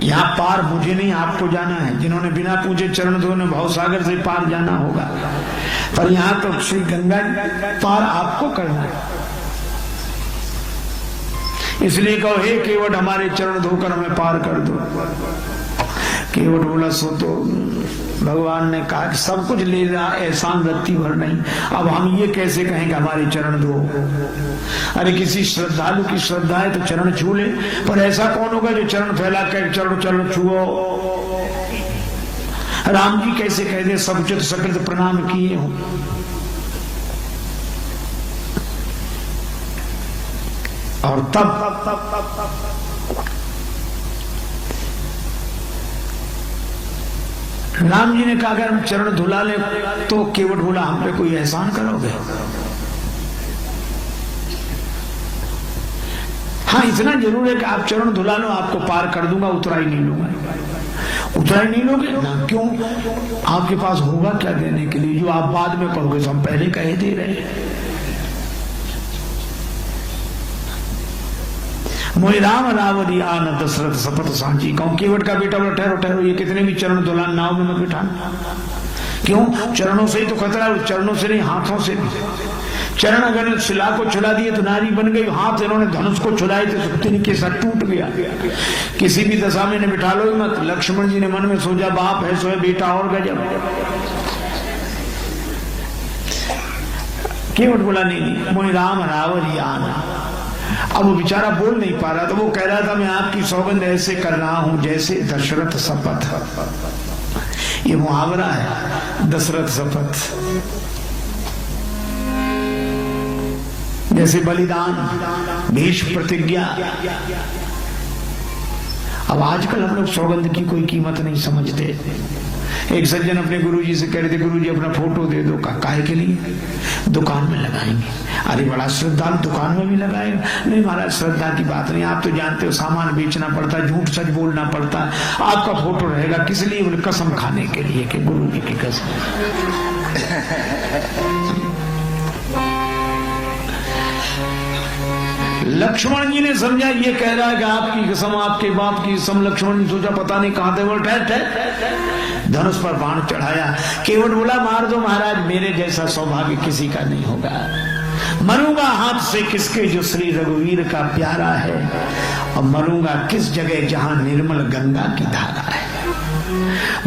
यहाँ पार मुझे नहीं आपको जाना है। जिन्होंने बिना पूछे चरण धोने भवसागर से पार जाना होगा, पर यहाँ तो श्री गंगा पार आपको करना है। इसलिए कहो हे केवट हमारे चरण धोकर हमें पार कर दो। केवट बोला सो तो भगवान ने कहा कि सब कुछ ले रहा, एहसान रत्ती भर नहीं। अब हम ये कैसे कहें कि हमारे चरण धो? अरे किसी श्रद्धालु की श्रद्धा है तो चरण छू ले, पर ऐसा कौन होगा जो चरण फैला कर चरण चरण छुओ? राम जी कैसे कह दे सबचित सकृत प्रणाम किए हो। और तब राम जी ने कहा अगर हम चरण धुला ले तो केवट बोला हम पे कोई एहसान करोगे? हाँ इतना जरूर है कि आप चरण धुला लो, आपको पार कर दूंगा, उतराई नहीं लूंगा। उतराई नहीं लोगे ना? क्यों? आपके पास होगा क्या देने के लिए जो आप बाद में कहोगे? तो हम पहले कहे दे रहे हैं। मोहि राम रावरी आन दशरथ सपत सांची। कहूं केवट का बेटा बोला ठहरो ठहरो, ये कितने भी चरण धुला नाव में मत बिठाना। क्यों? चरणों से ही तो खतरा, चरणों से नहीं हाथों से भी। चरण अगर शिला को छुला दिए तो नारी बन गई, हाथ इन्होंने धनुष को छुलाए थे सुप्तिनी के साथ टूट गया। किसी भी दशा में बिठा लो मत। लक्ष्मण जी ने मन में सोचा बाप है सो है बेटा और गजब। केवट बोला नहीं मोहि राम रावरी आना। अब वो बेचारा बोल नहीं पा रहा, तो वो कह रहा था मैं आपकी सौगंध ऐसे कर रहा हूं जैसे दशरथ शपथ। ये मुहावरा है, दशरथ शपथ। जैसे बलिदान, भीष्म प्रतिज्ञा। अब आजकल हम लोग सौगंध की कोई कीमत नहीं समझते। एक सज्जन अपने गुरुजी से कह रहे थे, गुरुजी अपना फोटो दे दो। कहा काहे के लिए? दुकान में लगाएंगे। अरे बड़ा श्रद्धालु, दुकान में भी लगाएगा? नहीं महाराज, श्रद्धा की बात नहीं, आप तो जानते हो सामान बेचना पड़ता है, झूठ सच बोलना पड़ता है, आपका फोटो रहेगा किस लिए? बोले कसम खाने के लिए कि गुरुजी की कसम। लक्ष्मण जी ने समझा ये कह रहा है कि आपकी कसम, आपके बाप की कसम। लक्ष्मण जी सोचा पता नहीं कहां थे, बोल ठहर, धनुष पर बाण चढ़ाया। केवट बोला मार दो महाराज, मेरे जैसा सौभाग्य किसी का नहीं होगा। मरूंगा हाथ से किसके जो श्री रघुवीर का प्यारा है, और मरूंगा किस जगह जहां निर्मल गंगा की धारा है।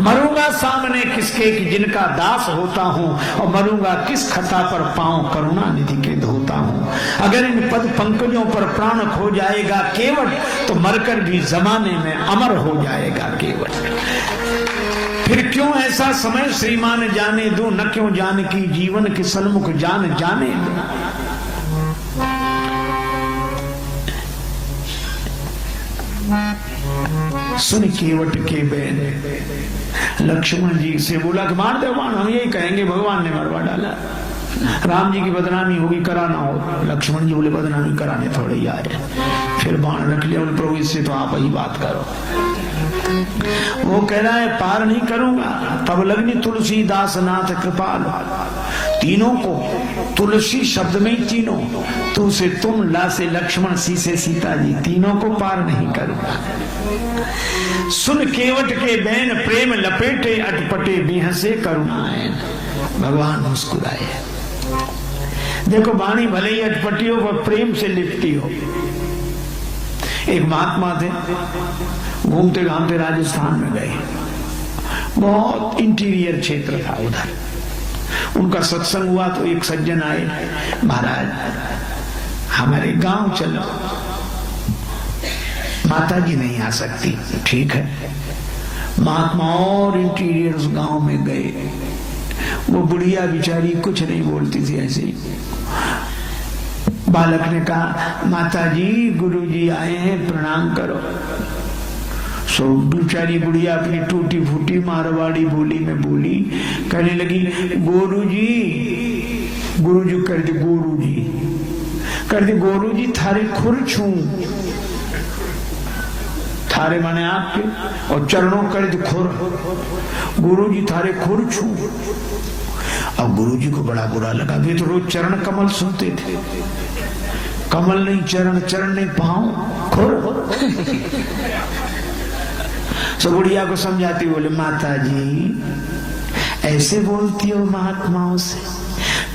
मरूंगा सामने किसके कि जिनका दास होता हूं, और मरूंगा किस खता पर पांव करुणा निधि के धोता हूं। अगर इन पद पंकजों पर प्राण खो जाएगा केवट, तो मरकर भी जमाने में अमर हो जाएगा केवट। फिर क्यों ऐसा समय श्रीमान जाने दो, न क्यों जान की जीवन के सन्मुख जान जाने दो। सुन केवट के बैन लक्ष्मण जी से बोला कि मार दो बाण, हम यही कहेंगे भगवान ने मरवा डाला, राम जी की बदनामी होगी, कराना हो। लक्ष्मण जी बोले बदनामी कराने थोड़े ही आए। फिर बाण रख लिया, बोले प्रभु इससे तो आप ही बात करो। वो कह रहा है पार नहीं करूंगा। तब लगनी तुलसीदास नाथ कृपाल, तीनों को तुलसी शब्द में ही तीनों, तू से तुम, ला से लक्ष्मण, सी से सीता जी, तीनों को पार नहीं करूंगा। सुन केवट के बैन प्रेम लपेटे, अटपटे बिहसे करुणाएं। भगवान मुस्कुराए। देखो वाणी भले ही अटपटी हो, वह प्रेम से लिपटी हो। एक महात्मा थे, घूमते घामते राजस्थान में गए, बहुत इंटीरियर क्षेत्र था उधर। उनका सत्संग हुआ तो एक सज्जन आए, महाराज हमारे गांव चलो। माता जी नहीं आ सकती, ठीक है। महात्मा और इंटीरियर उस गांव में गए। वो बुढ़िया बिचारी कुछ नहीं बोलती थी, ऐसे ही। बालक ने कहा माता जी गुरुजी आए हैं, प्रणाम करो। सो बेचारी बुढ़िया अपनी टूटी फूटी मारवाड़ी बोली में बोली, कहने लगी गुरुजी, गुरुजी कर दे, गुरुजी कर दे, गुरुजी थारे खुर छू, थारे माने आपके, और चरणों कर दे खुर, गुरुजी थारे खुर छू। अब गुरुजी को बड़ा बुरा लगा, वे तो रोज चरण कमल सुनते थे, कमल नहीं चरण, चरण नहीं पांव, खुर। सो बुढ़िया को समझाती, बोले माता जी ऐसे बोलती हो महात्माओं से,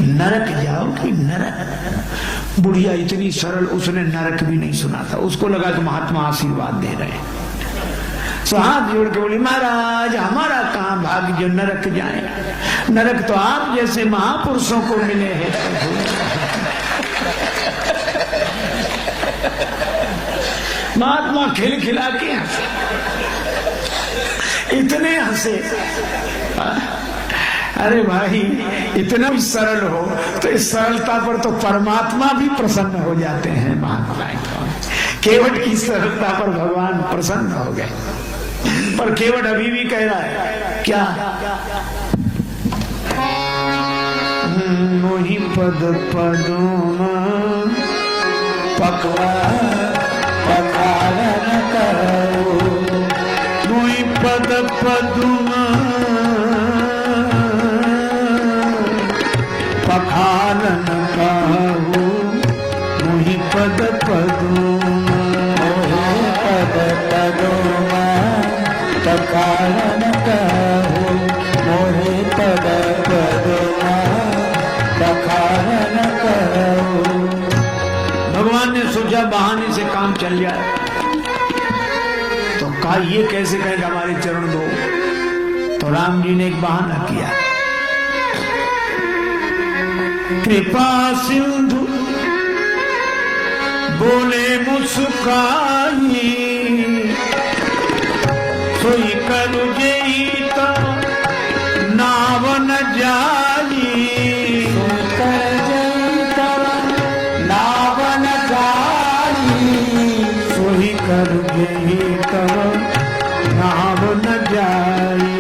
नरक जाओ कि नरक। बुढ़िया इतनी सरल, उसने नरक भी नहीं सुना था, उसको लगा कि महात्मा आशीर्वाद दे रहे हैं। सो हाथ जोड़ के बोली महाराज हमारा कहां भाग्य जो नरक जाए, नरक तो आप जैसे महापुरुषों को मिले हैं। महात्मा खिलखिला के इतने हंसे। अरे भाई इतना भी सरल हो तो इस सरलता पर तो परमात्मा भी प्रसन्न हो जाते हैं। महात्मा केवट की सरलता पर भगवान प्रसन्न हो गए, पर केवट अभी भी कह रहा है क्या, मोहि पद पदों पकड़ा पखारन करो, मोहि पद पदों पखारन कहो, मोहि पद पदों पखारन कहो, मोहि पद पदों पखारन कहो। भगवान ने सोचा बहाने से काम चल जाए, तो कहा ये कैसे कहेगा हमारे चरण दो। तो राम जी ने एक बहाना किया, कृपा सिंधु बोले मुस्काई, सोई करू जेई तो नाव न जाई, नाव न जाई, सोई करू जेई तो नाव न जाई।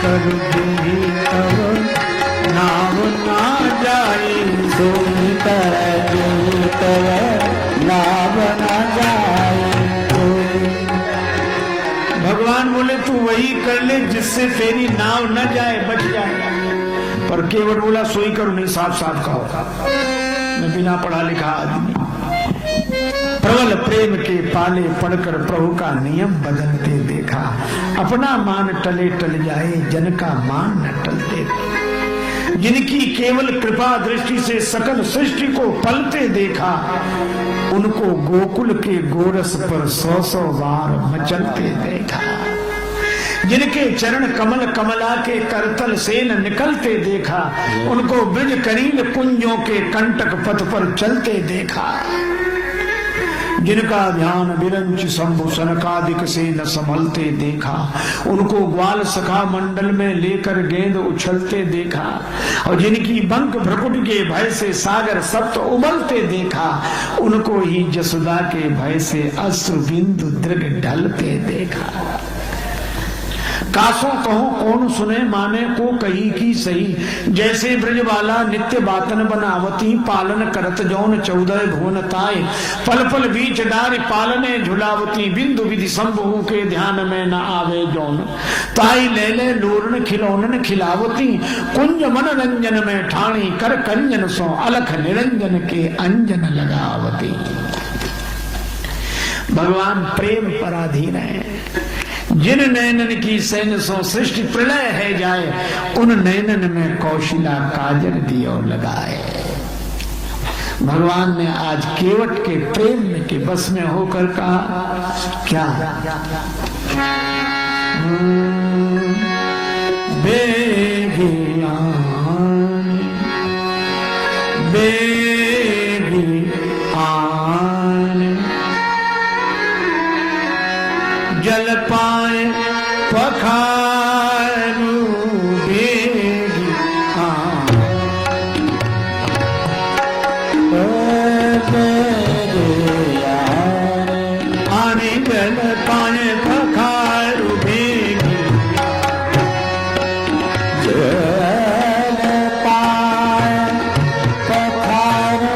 कर भी तब नाव ना जाए, सोई कर भी तब नाव ना जाए। भगवान बोले तू वही कर ले जिससे तेरी नाव न जाए, बच जाए। पर केवट बोला सोई करो नहीं, साफ साफ कहो मैं बिना पढ़ा लिखा आदमी। प्रबल प्रेम के पाले पढ़कर प्रभु का नियम बदलते देखा, अपना मान टले टल जाए जन का मान न टलते। जिनकी केवल कृपा दृष्टि से सकल सृष्टि को पलते देखा, उनको गोकुल के गोरस पर 100-100 बार मचलते देखा। जिनके चरण कमल कमला के करतल से न निकलते देखा, उनको ब्रज करील कुंजों के कंटक पथ पर चलते देखा। जिनका ध्यान विरंच शंभु सनकादिक से न संभलते देखा, उनको ग्वाल सखा मंडल में लेकर गेंद उछलते देखा। और जिनकी बंक भ्रकुट के भय से सागर सप्त उबलते देखा, उनको ही जसुदा के भय से अश्रु बिंदु दृग ढलते देखा। कासो कहो कौन सुने माने को कही की सही, जैसे ब्रजबाला नित्य बातन बनावती, पालन करत जौन 14 भुवन ताय। पल पल बीच डार पालने झुलावती, बिंदु विधि शंभु के ध्यान में न आवे जौन। ताई ले ले लोरन खिलौनन खिलावती, कुंज मन रंजन में ठाणी, कर कंजन सो अलख निरंजन के अंजन लगावती। भगवान प्रेम पराधीन है। जिन नैनन की सैन सो सृष्टि प्रलय है जाए, उन नैनन में कौशिला काजल दियो लगाए। भगवान ने आज केवट के प्रेम के बस में होकर कहा क्या, बेगियान जल पाए पखारू बेगी आने जल पाए पखारू बेगी, जल पाए पखारू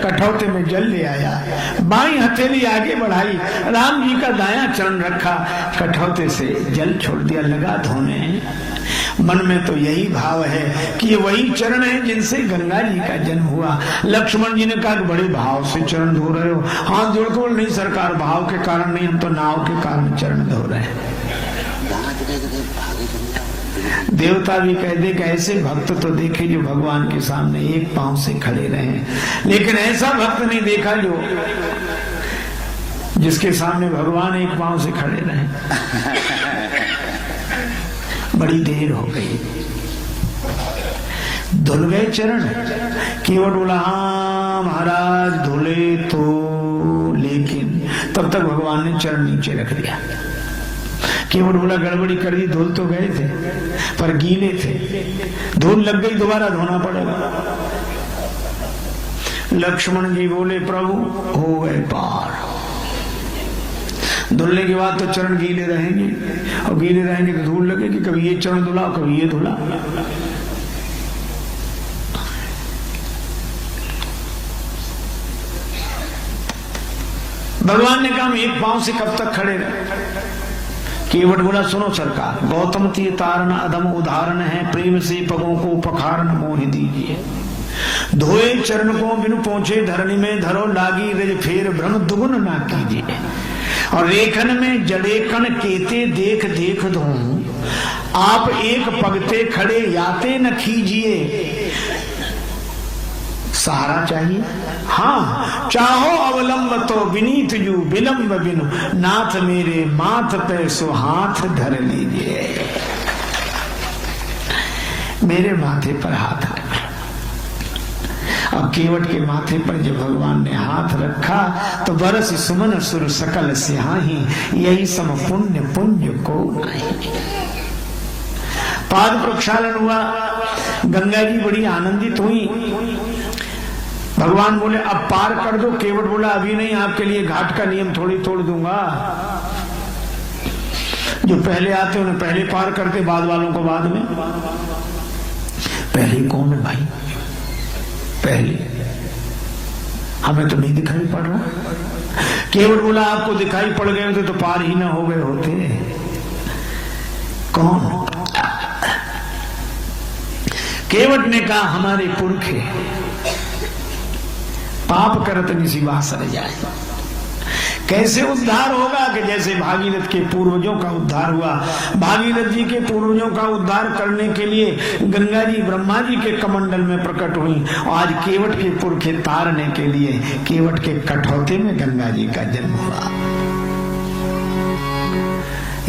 कठौते में जल ले आया, बाई हथेली आगे बढ़ाई, राम जी का दायां चरण रखा, कठौते से जल छोड़ दिया, लगा धोने। मन में तो यही भाव है कि ये वही चरण है जिनसे गंगा जी का जन्म हुआ। लक्ष्मण जी ने कहा बड़े भाव से चरण धो रहे हो, हाथ जोड़ के बोल नहीं सरकार भाव के कारण नहीं, हम तो नाव के कारण चरण धो रहे हैं। देवता भी कह दे कि ऐसे भक्त तो देखे जो भगवान के सामने एक पांव से खड़े रहे, लेकिन ऐसा भक्त नहीं देखा जो जिसके सामने भगवान एक पांव से खड़े रहे। बड़ी देर हो गई, धुल गए चरण। केवट बोला हाँ महाराज धुले तो, लेकिन तब तक भगवान ने चरण नीचे रख दिया। केवट बोला गड़बड़ी कर दी, धुल तो गए थे पर गीले थे, धूल लग गई दोबारा धोना पड़ेगा। लक्ष्मण जी बोले प्रभु हो गए पार, धुलने के बाद तो चरण गीले रहेंगे, और गीले रहेंगे तो धूल लगेगी, कभी ये चरण धुला कभी ये धुला। भगवान ने कहा हम एक पांव से कब तक खड़े रहे। केवट बोला सुनो सरकार, गौतम तीर तारण अधम उदाहरण है, प्रेम से पगों को पखारन मोह दीजिए। धोए चरण को बिनु पहुंचे धरणी में धरो, लागी रज फेर भ्रम दुगुन ना कीजिए। और रेखन में जड़ेकन केते देख देख धोऊं, आप एक पगते खड़े याते न कीजिए। सहारा चाहिए, हाँ चाहो अवलंब तो विनीत जू विलंब बिनु, नाथ मेरे माथ पे सो हाथ धर लीजिए। मेरे माथे पर हाथ रख। अब केवट के माथे पर जब भगवान ने हाथ रखा तो बरस सुमन सुर सकल सिहाही, यही सम पुण्य पुण्य को नहीं। पाद प्रक्षालन हुआ, गंगा जी बड़ी आनंदित हुई। भगवान बोले अब पार कर दो। केवट बोला अभी नहीं, आपके लिए घाट का नियम थोड़ी तोड़ दूंगा। जो पहले आते उन्हें पहले पार करते, बाद वालों को बाद में। पहले कौन है भाई? पहले हमें तो नहीं दिखाई पड़ रहा। केवट बोला आपको दिखाई पड़ गए होते तो पार ही ना हो गए होते। कौन? केवट ने कहा हमारे पुरखे पाप करत निशिवा सर जाए। कैसे उद्धार होगा कि जैसे भागीरथ के पूर्वजों का उद्धार हुआ। भागीरथ जी के पूर्वजों का उद्धार करने के लिए गंगा जी ब्रह्मा जी के कमंडल में प्रकट हुई, और आज केवट के पुरखे तारने के लिए केवट के कठौते में गंगा जी का जन्म हुआ।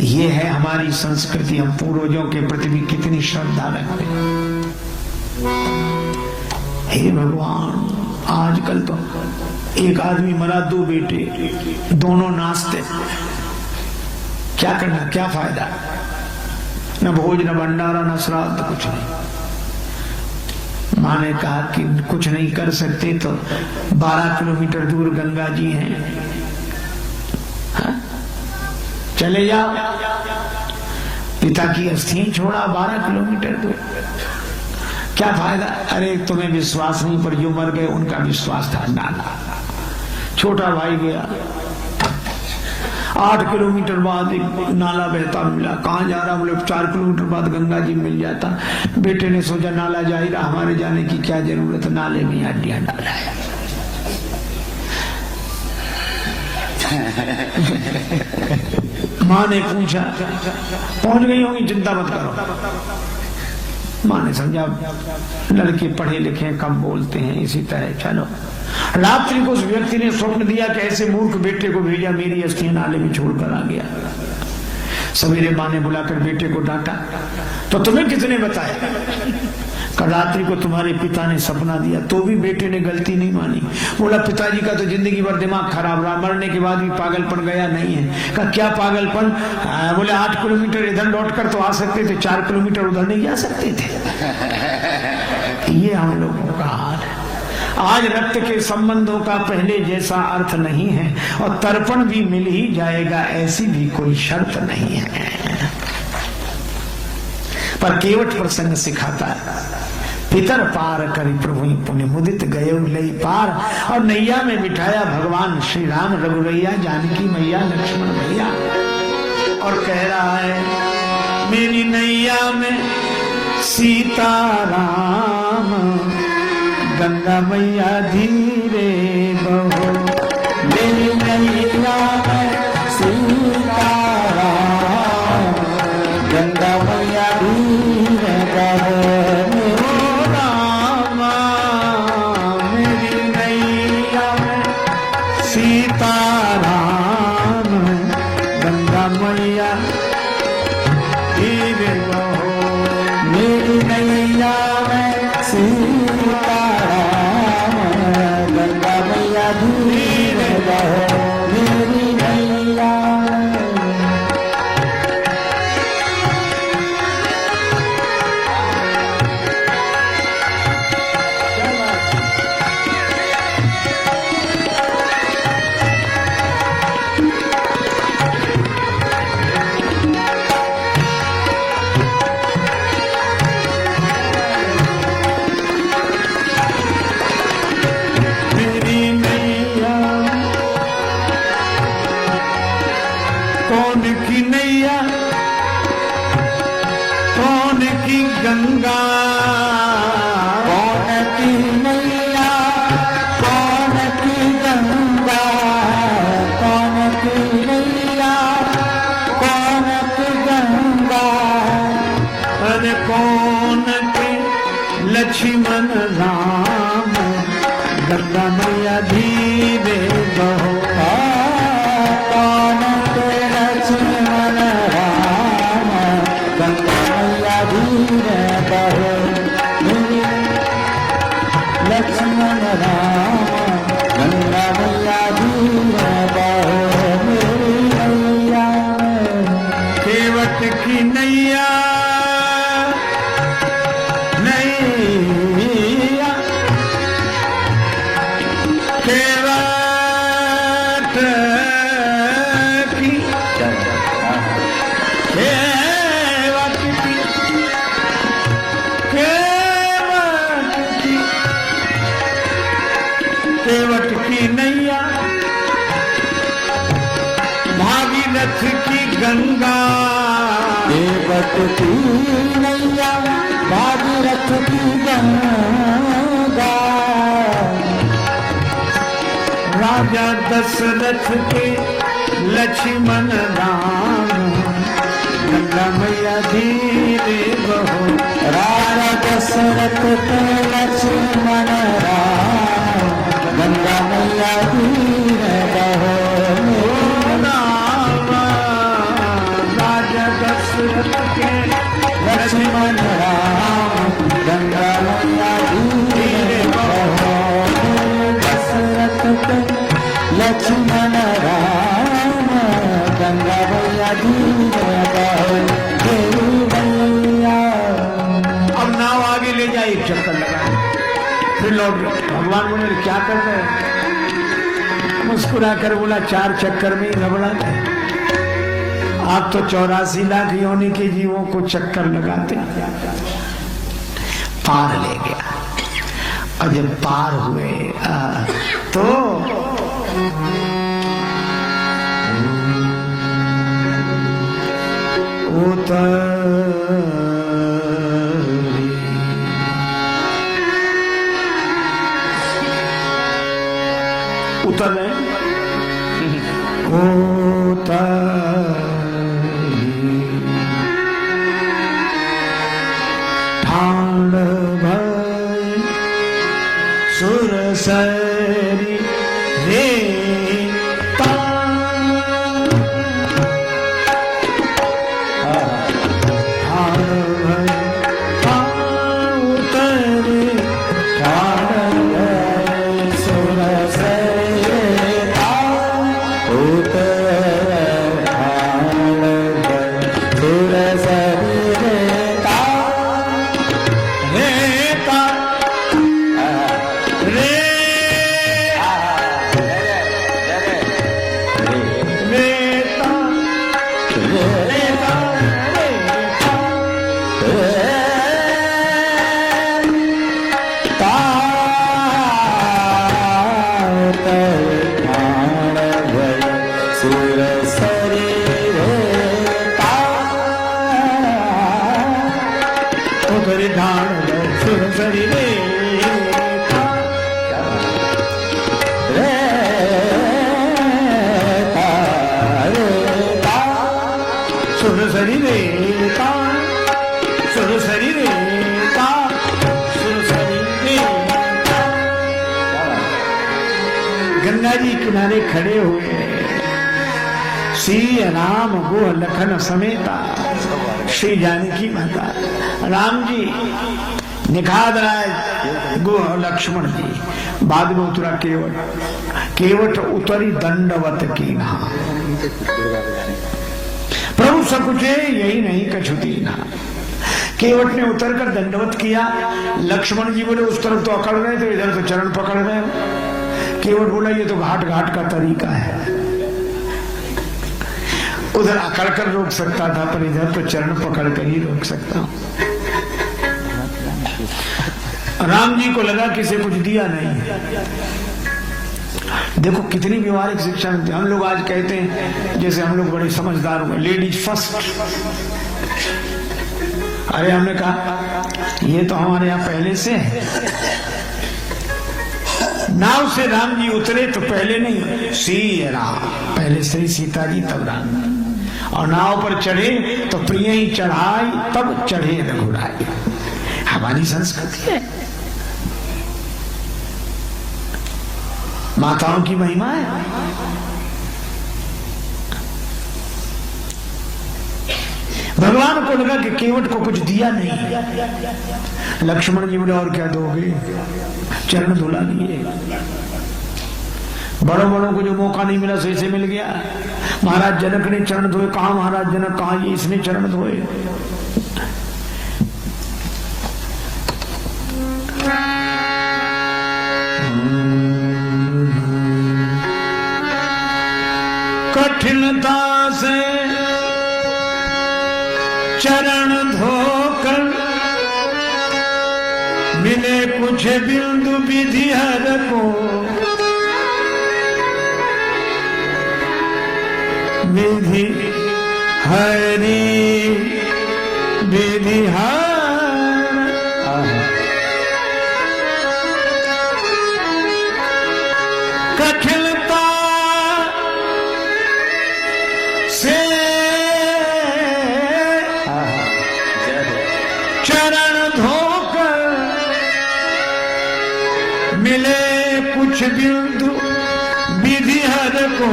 ये है हमारी संस्कृति। हम पूर्वजों के प्रति भी कितनी श्रद्धा रखते हैं। हे भगवान, आजकल तो एक आदमी मरा, दो बेटे, दोनों नाचते। क्या करना, क्या फायदा? न भोज न भंडारा न श्राद्ध, कुछ नहीं। माँ ने कहा कि कुछ नहीं कर सकते तो 12 किलोमीटर दूर गंगा जी हैं, हाँ? चले जाओ। पिता की अस्थियां छोड़ा 12 किलोमीटर दूर। क्या फायदा? अरे तुम्हें विश्वास नहीं, पर जो मर गए उनका विश्वास था। नाना छोटा भाई गया, 8 किलोमीटर बाद एक नाला बहता मिला। कहाँ जा रहा? बोले 4 किलोमीटर बाद गंगा जी मिल जाता। बेटे ने सोचा नाला जा ही रहा, हमारे जाने की क्या जरूरत, नाले में हड्डियां डाला है। माँ ने पूछा पहुंच गई होंगी, चिंता मत करो। माँ ने समझा लड़के पढ़े लिखे कम बोलते हैं, इसी तरह चलो। रात्रि को उस व्यक्ति ने स्वप्न दिया कि ऐसे मूर्ख बेटे को भेजा, मेरी अस्थियां नाले में छोड़कर आ गया। सवेरे माँ ने बुलाकर बेटे को डांटा, तो तुम्हें किसने बताया? कल रात्रि को तुम्हारे पिता ने सपना दिया। तो भी बेटे ने गलती नहीं मानी। बोला पिताजी का तो जिंदगी भर दिमाग खराब रहा, मरने के बाद भी पागलपन गया नहीं है। कहा क्या पागलपन? बोले 8 किलोमीटर इधर लौट कर तो आ सकते थे, 4 किलोमीटर उधर नहीं जा सकते थे। ये हम लोगों का हाल है। आज रक्त के संबंधों का पहले जैसा अर्थ नहीं है, और तर्पण भी मिल ही जाएगा ऐसी भी कोई शर्त नहीं है। पर केवट प्रसंग सिखाता है, पितर पार करी प्रभु पुण्य मुदित गये लई पार। और नैया में बिठाया भगवान श्री राम, रघुरैया जानकी मैया लक्ष्मण भैया। और कह रहा है मेरी नैया में सीता राम, गंगा मैया धीरे बहो। मेरी नैया में सीता राम, गंगा मैया धीरे लक्ष्मण राम गंगा मैया धीर बहो मेरी मैया केवट की नैया नैया केवट की केवट की केवट की नैया भागीरथ की गंगा केवट की नैया भागीरथ की गंगा राजा दशरथ के लक्ष्मण राम गंगा मैया धीरे बहो राजा दशरथ के लक्ष्मण राम गंगा मैया धीर बहो राजा दशरथ के लक्ष्मण राम गंगा मैया धीर बहो दशरथ के लक्ष्मण राम गंगा मैया धीर बहो देवी मैया। अब नाव आगे ले जाए एक चक्कर लगा फिर लौट गए। भगवान बोले क्या कर रहे हो? मुस्कुरा कर बोला 4 चक्कर में ही घबरा गए। आप तो 84 लाख योनि के जीवों को चक्कर लगाते पार ले गया। और जब पार हुए तो उतर रहे ठाण भय सुरसरी रे गंगा जी किनारे खड़े हुए श्री राम गो लखन समेता श्री जानकी माता राम जी निखाद राय गो लक्ष्मण जी बाद में उतरा केवट केवट उतरी दंडवत की ना प्रभु सकुचे यही नहीं कछुती ना। केवट ने उतरकर दंडवत किया। लक्ष्मण जी बोले उस तरफ तो अकड़ रहे थे इधर तो चरण पकड़ रहे हो। केवट बोला ये तो घाट घाट का तरीका है। उधर अकड़ कर रोक सकता था पर इधर तो चरण पकड़ कर ही रोक सकता हूं। राम जी को लगा किसी कुछ दिया नहीं। देखो कितनी व्यवहारिक शिक्षा मिलती है। हम लोग आज कहते हैं जैसे हम लोग बड़े समझदार हुए लेडीज फर्स्ट। अरे हमने कहा ये तो हमारे यहाँ पहले से है। नाव से राम जी उतरे तो पहले नहीं श्री राम पहले श्री सीता जी तब राम और नाव पर चढ़े तो प्रिय ही चढ़ाई तब चढ़े रघुराई। हमारी संस्कृति है। माताओं की महिमा है। भगवान को लगा कि केवट को कुछ दिया नहीं। लक्ष्मण जी बोले और क्या दोगे? चरण धुला लिए। बड़ों बड़ों को जो मौका नहीं मिला सही से मिल गया। महाराज जनक ने चरण धोए, कहा महाराज जनक, कहा ये इसने चरण धोए। कठिनता से चरण धोकर मिले कुछ बिंदु विधि हर को, विधि हरि विधि हर। कठिनता से चरण धोकर मिले कुछ बिंदु विधि हर को,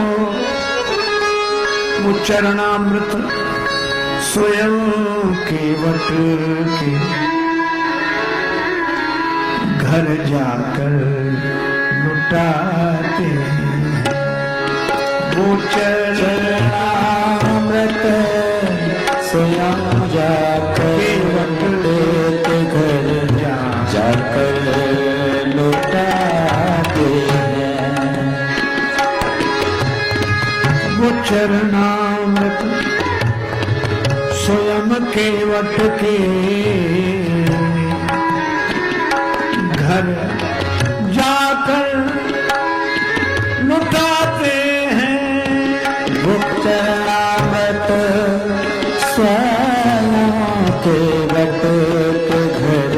चरणामृत स्वयं केवट के घर जाकर लुटाते। वो चरणामृत स्वयं जाकर के घर जाकर लुटाते हैं। वो चरणामृत स्वयं केवट के घर जाकर लुटाते हैं। वो चरणामृत स्वयं केवट के घर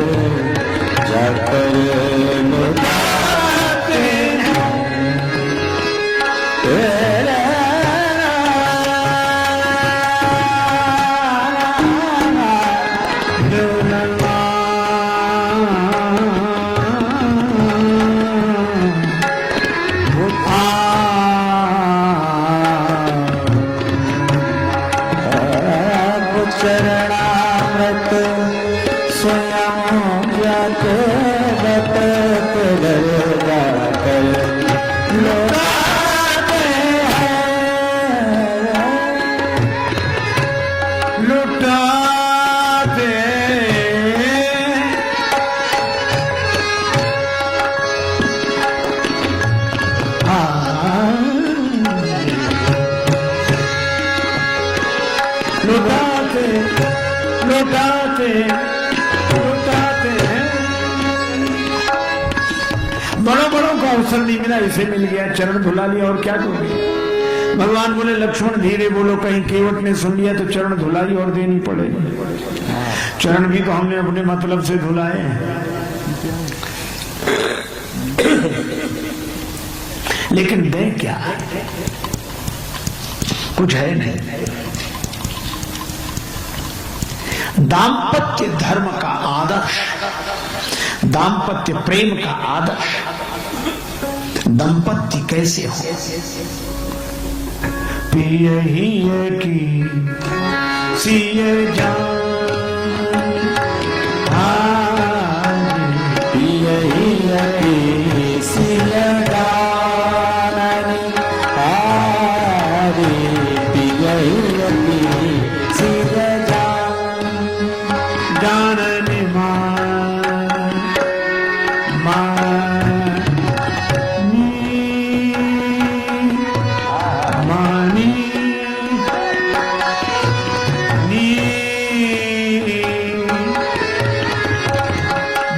जाकर लुटाते हैं। चरणामृत स्वयं जाकर लुटाते हैं। लुटाते लुटाते लुटाते लुटाते हैं। बड़ों बड़ों का अवसर नहीं मिला, इसे मिल गया, चरण धुला लिया, और क्या करोगे। भगवान बोले लक्ष्मण धीरे बोलो, कहीं केवट ने सुन लिया तो चरण धुलाई और देनी पड़ेगी। चरण भी तो हमने अपने मतलब से धुलाए हैं, लेकिन दे क्या, कुछ है नहीं। दाम्पत्य धर्म का आदर्श, दाम्पत्य प्रेम का आदर्श, दंपत्ति कैसे हो। पिय ही की सिय जान, पिय ही की सिय जान, पिय ही की सिय जानने मानी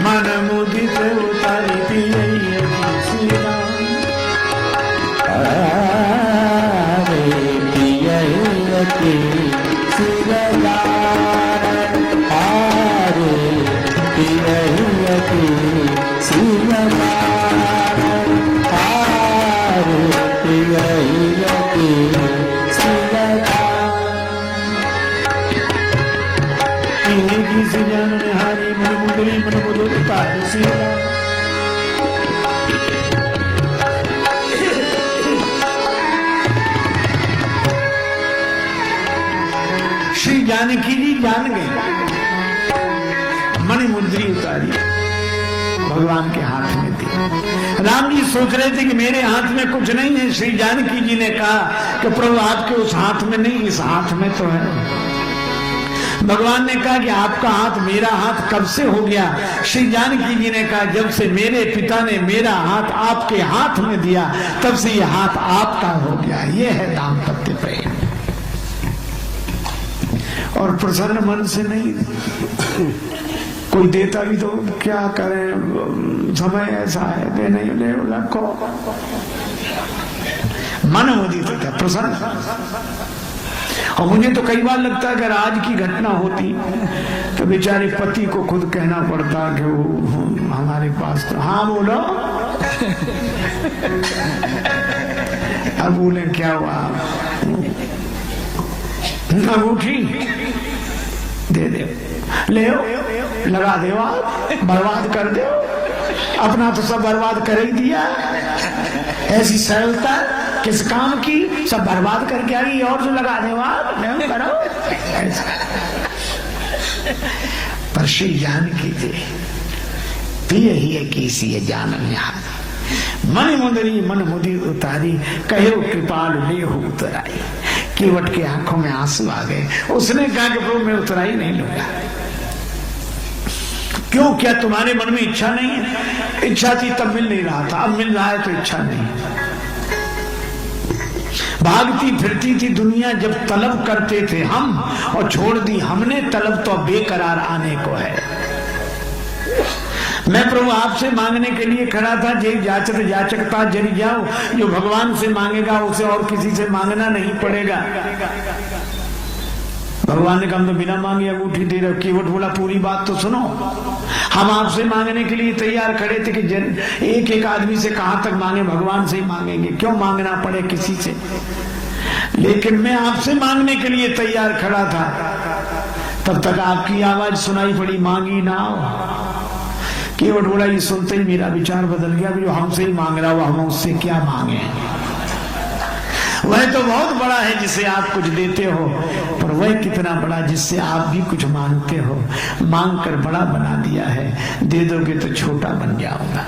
मन मुदित उतारी पिय की सिय जान, पिय की सिय जान, पिय की सिय जान, हारी मन मुदरी मन मुदो उतारी सिया। श्री जानकी जी जान गए, मणिमुद्री उतारी, भगवान के हाथ में दी। राम जी सोच रहे थे कि मेरे हाथ में कुछ नहीं है। श्री जानकी जी ने कहा कि प्रभु आपके उस हाथ में नहीं, इस हाथ में तो है। भगवान ने कहा कि आपका हाथ मेरा हाथ कब से हो गया? श्री जानकी जी ने कहा जब से मेरे पिता ने मेरा हाथ आपके हाथ में दिया तब से ये हाथ आपका हो गया। ये है दाम्पत्य प्रेम। और प्रसन्न मन से नहीं, कोई देता भी तो क्या करें, समय ऐसा है, दे नहीं ले रखो, मन मुदित होता, प्रसन्न। और मुझे तो कई बार लगता है अगर आज की घटना होती तो बेचारे पति को खुद कहना पड़ता कि वो हमारे पास तो, हाँ बोलो। अब बोले क्या हुआ? अंगूठी दे दे, ले लगा दे, बर्बाद कर दे। अपना तो सब बर्बाद कर ही दिया। ऐसी सरलता किस काम की, सब बर्बाद करके आ गई और जो लगा दे वहां करो। पर श्री जानकी जी प्रिय ही है किसी जानन यहाँ मन मुंदरी मन मुदी उतारी, कहो कृपाल ले हो उतराई। केवट के आंखों में आंसू आ गए। उसने कहा कि प्रभु मैं उतराई नहीं लूंगा। क्यों? क्या तुम्हारे मन में इच्छा नहीं है? इच्छा थी तब मिल नहीं रहा था, अब मिल रहा है तो इच्छा नहीं। भागती फिरती थी दुनिया जब तलब करते थे हम, और छोड़ दी हमने तलब तो बेकरार आने को है। मैं प्रभु आपसे मांगने के लिए खड़ा था, जे जाचक जाचकता जरी जाओ। जो भगवान से मांगेगा उसे और किसी से मांगना नहीं पड़ेगा। भगवान ने कहा तो बिना मांगे अंगूठी दे रहे। केवट बोला पूरी बात तो सुनो, हम आपसे मांगने के लिए तैयार खड़े थे कि एक एक आदमी से कहां तक मांगे, भगवान से ही मांगेंगे, क्यों मांगना पड़े किसी से। लेकिन मैं आपसे मांगने के लिए तैयार खड़ा था, तब तक आपकी आवाज सुनाई पड़ी, मांगी ना हो। केवट बोला ये सुनते ही मेरा विचार बदल गया, जो हमसे ही मांग रहा हुआ हम उससे क्या मांगे। वह तो बहुत बड़ा है जिसे आप कुछ देते हो, पर वह कितना बड़ा जिससे आप भी कुछ मांगते हो। मांग कर बड़ा बना दिया है, दे दोगे तो छोटा बन जाऊंगा।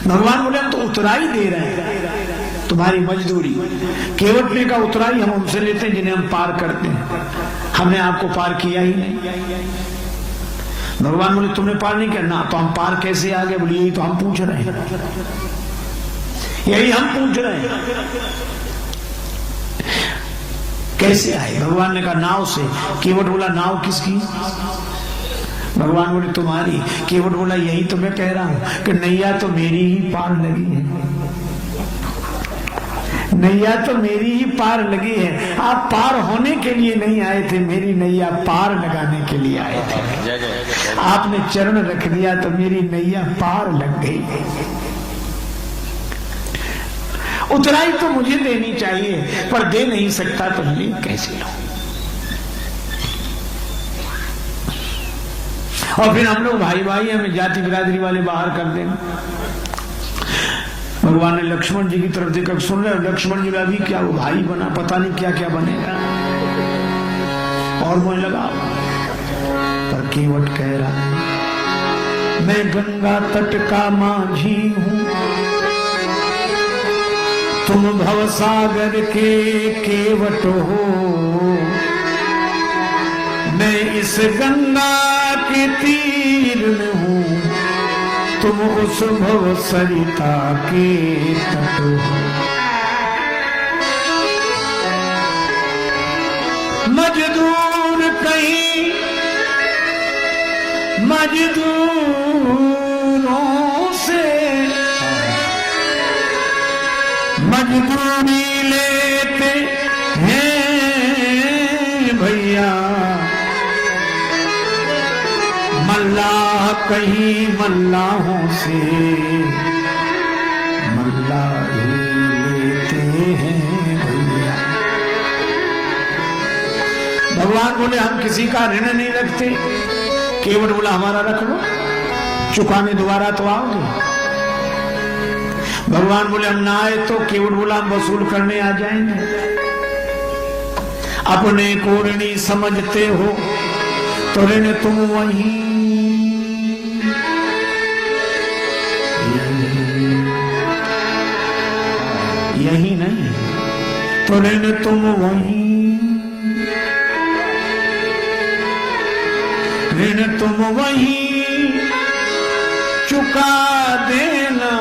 भगवान बोले हम तो उतराई दे रहे हैं, तुम्हारी मजदूरी। केवट ने कहा उतराई हम उनसे लेते हैं जिन्हें हम पार करते हैं, हमने आपको पार किया ही नहीं। भगवान बोले तुमने पार नहीं किया ना, तो हम पार कैसे आ गए? बोले यही तो हम पूछ रहे हैं, यही हम पूछ रहे हैं, कैसे आए? भगवान ने कहा नाव से। केवट बोला नाव किसकी? भगवान बोले तुम्हारी। केवट बोला यही तो मैं कह रहा हूं कि नैया तो मेरी ही पार लगी है, नैया तो मेरी ही पार लगी है। आप पार होने के लिए नहीं आए थे, मेरी नैया पार लगाने के लिए आए थे। आपने चरण रख दिया तो मेरी नैया पार लग गई। उतराई तो मुझे देनी चाहिए, पर दे नहीं सकता तो ले कैसे लो? और फिर हम लोग भाई भाई हमें जाति बिरादरी वाले बाहर कर देंगे। भगवान ने लक्ष्मण जी की तरफ देखकर, सुन रहे हो लक्ष्मण जी अभी क्या वो भाई बना, पता नहीं क्या क्या बनेगा, और मुझे लगा। पर केवट कह रहा है मैं गंगा तट का माझी हूं, तुम भवसागर के केवट हो। मैं इस गंगा के तीर में हूं, तुम उस भव सरिता के तट हो। मजदूर कहीं मजदूरों से मजदूरी लेते हैं भैया, मल्लाह कहीं मल्लाहों से मल्लाही लेते हैं भैया। भगवान बोले हम किसी का ऋण नहीं रखते। केवट बोला हमारा रख लो, चुकाने दोबारा तो आओगे। भगवान बोले हम ना आए तो? केवट बोला हम वसूल करने आ जाएंगे। अपने को ऋणी समझते हो तो ऋण तुम वहीं तो ऋण तुम वहीं, ऋण तुम वहीं चुका देना।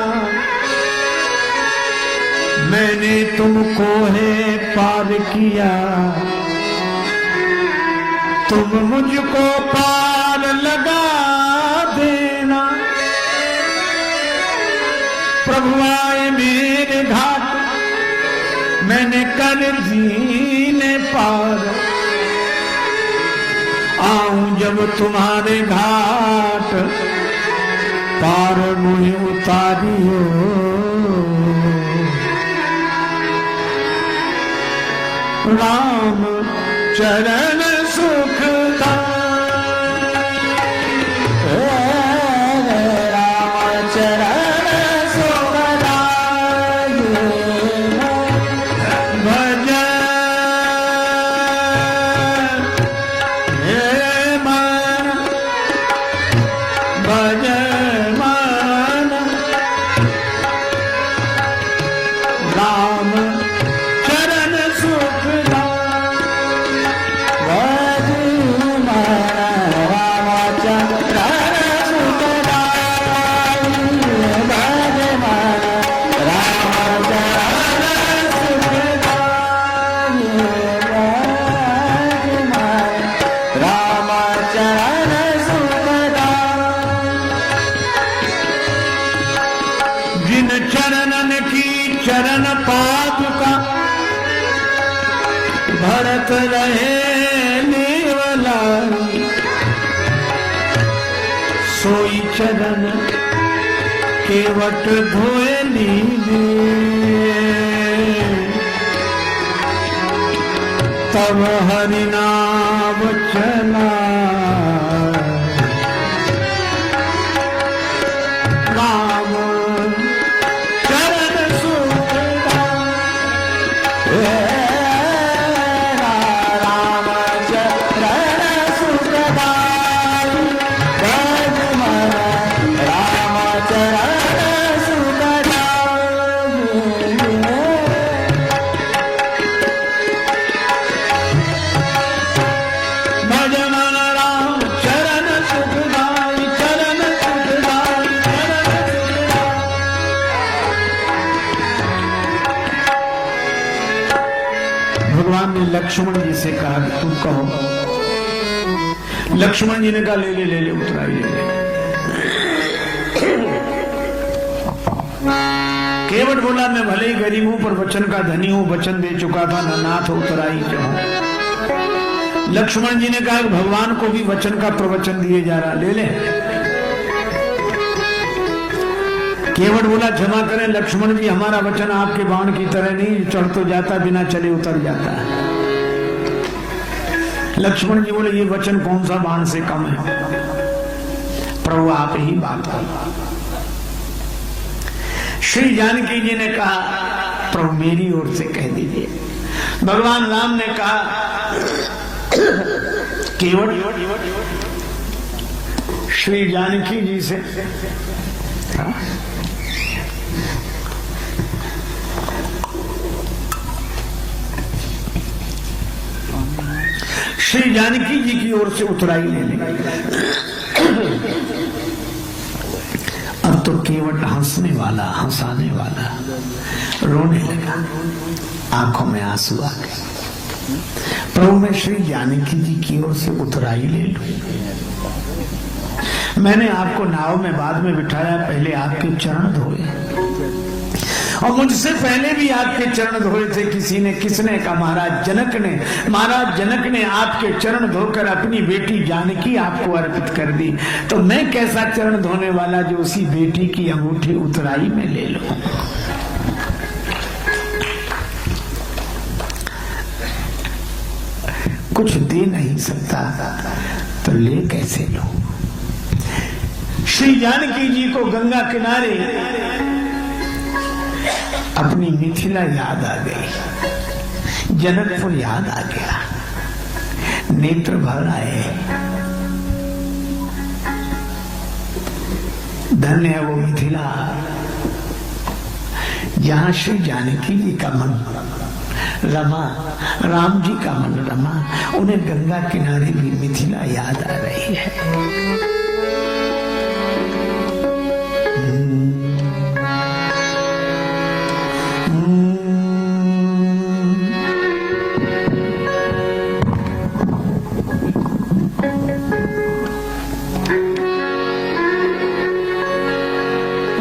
मैंने तुमको है पार किया, तुम मुझको पार लगा देना। प्रभु आए मेरे घाट, मैंने कर दीने पार। आऊं जब तुम्हारे घाट, पार मुझे उतारियो। राम चरण सुखदाई, राम चरण सुखदाई। भज हे मन, भज मन। राम चरण सुखदाई, जिन चरणन की चरण पादुका भरत रहे निर्मलाई। सोई चरण केवट धोए लीले, तब हरि नाम चला। राम चरण सुखदाई, राम चरण सुखदाई। भज मन, राम चरण सुखदाई। भज मन राम चरण सुखदाई, चरण सुखदाई, चरण सुखदाई। भगवान ने लक्ष्मण जी से कहा कि तुम कहो। लक्ष्मण जी ने कहा ले ले ले ले उतराई ले ले। केवट बोला मैं भले ही गरीब हूं पर वचन का धनी हूं, वचन दे चुका था न नाथ उतराई क्यों। लक्ष्मण जी ने कहा कि भगवान को भी वचन का प्रवचन दिए जा रहा, ले ले। केवट बोला क्षमा करें लक्ष्मण जी, हमारा वचन आपके बाण की तरह नहीं, चढ़ तो जाता बिना चले उतर जाता है। लक्ष्मण जी बोले ये वचन कौन सा बाण से कम है, प्रभु आप ही बात करो। श्री जानकी जी ने कहा प्रभु मेरी ओर से कह दीजिए। भगवान राम ने कहा केवट श्री जानकी जी से श्री जानकी जी की ओर से उतराई लेने। अब तो केवट हंसने वाला, हंसाने वाला, रोने लगा, आंखों में आंसू आ गए। प्रभु मैं श्री जानकी जी की ओर से उतराई ले लूं। मैंने आपको नाव में बाद में बिठाया, पहले आपके चरण धोए और मुझसे पहले भी आपके चरण धोए थे। किसने कहा महाराज जनक ने आपके चरण धोकर अपनी बेटी जानकी आपको अर्पित कर दी, तो मैं कैसा चरण धोने वाला जो उसी बेटी की अंगूठी उतराई में ले लूं। कुछ दे नहीं सकता तो ले कैसे लो। श्री जानकी जी को गंगा किनारे अपनी मिथिला याद आ गई, जनकपुर याद आ गया, नेत्र भर आए। धन्य है वो मिथिला जहां श्री जानकी जी का मन रमा, राम जी का मन रमा, उन्हें गंगा किनारे भी मिथिला याद आ रही है।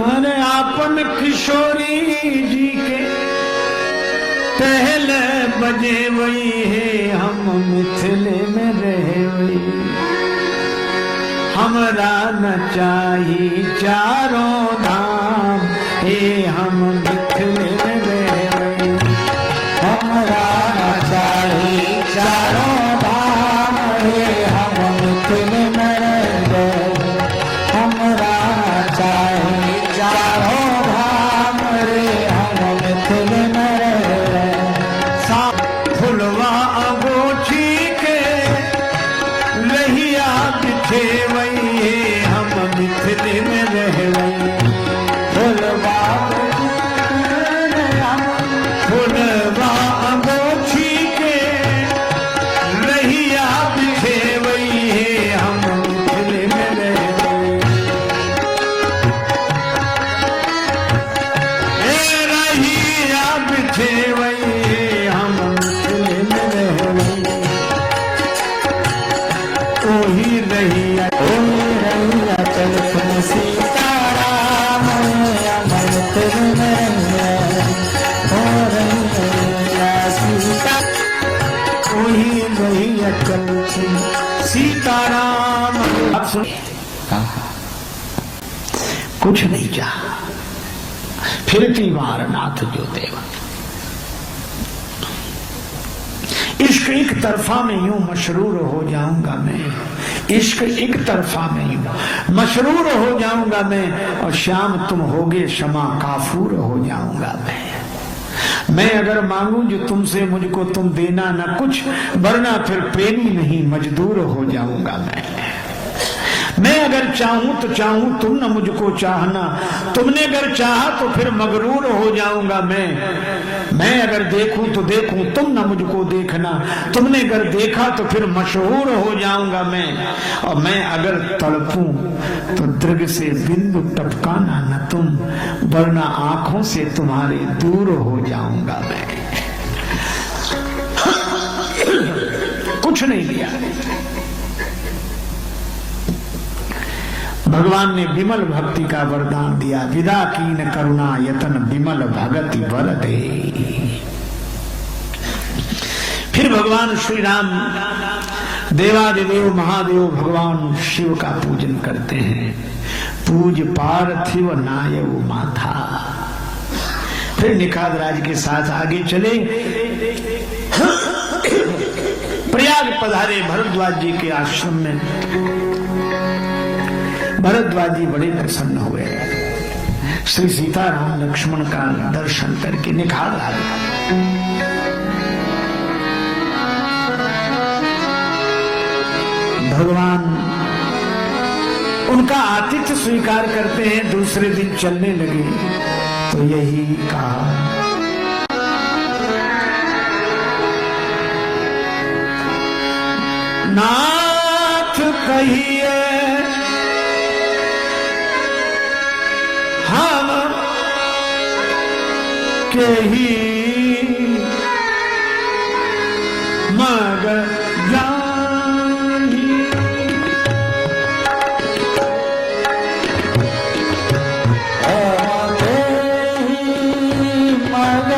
अरे आपन किशोरी जी के पहले बजे वही है, हम मिथिले में रहे वही, हमरा न चाही चारों धाम, हे हम मिथिले में रहे वही, हमरा न चाही चारों धाम, हे हम मिथिले में रहे, हमरा न चाही चारों धाम, रे हम मिथिले में रहे। फुलवा अगोछी के लहिया बिछे वही, हम मिथिले में रहे वही, फुलवा अगोछी के लहिया बिछे वही, हम मिथिले में रहे वही, रहिया बिछे वही, हम मिथिले में रहे वही, ओही रहिया चल तुम सीताराम, अमृत में हो रहिया सीता, ओही रहिया चल तुम सीताराम। अब सुन, कुछ नहीं चाहा, फिरती बार नाथ जो देवा, इश्क एक तरफा में यूं मशरूर हो जाऊंगा मैं, इश्क एक तरफा में यूं मशरूर हो जाऊंगा मैं, और शाम तुम होगे शमा काफूर हो जाऊंगा मैं अगर मांगू जो तुमसे मुझको तुम देना न कुछ, वरना फिर प्रेमी नहीं मजदूर हो जाऊंगा मैं अगर चाहूं तो चाहूं तुम न मुझको चाहना, तुमने अगर चाहा तो फिर मगरूर हो जाऊंगा मैं अगर देखूं तो देखूं तुम न मुझको देखना, तुमने अगर देखा तो फिर मशहूर हो जाऊंगा मैं, और मैं अगर तड़पूं तो दृग से बिंदु टपकाना न तुम, वरना आंखों से तुम्हारे दूर हो जाऊंगा मैं। कुछ नहीं लिया, भगवान ने विमल भक्ति का वरदान दिया, विदा कीन करुणा यतन विमल भगति वर दे। फिर भगवान श्री राम देवादिदेव महादेव भगवान शिव का पूजन करते हैं, पूज पार्थिव नायव माथा। फिर निखाद राज के साथ आगे चले, प्रयाग पधारे भरद्वाज जी के आश्रम में। भरद्वाज जी बड़े प्रसन्न हुए, श्री सीताराम लक्ष्मण का दर्शन करके निखार आ गया। भगवान उनका आतिथ्य स्वीकार करते हैं, दूसरे दिन चलने लगे तो यही कहा, नाथ कहिए हम के ही मग जानी, मग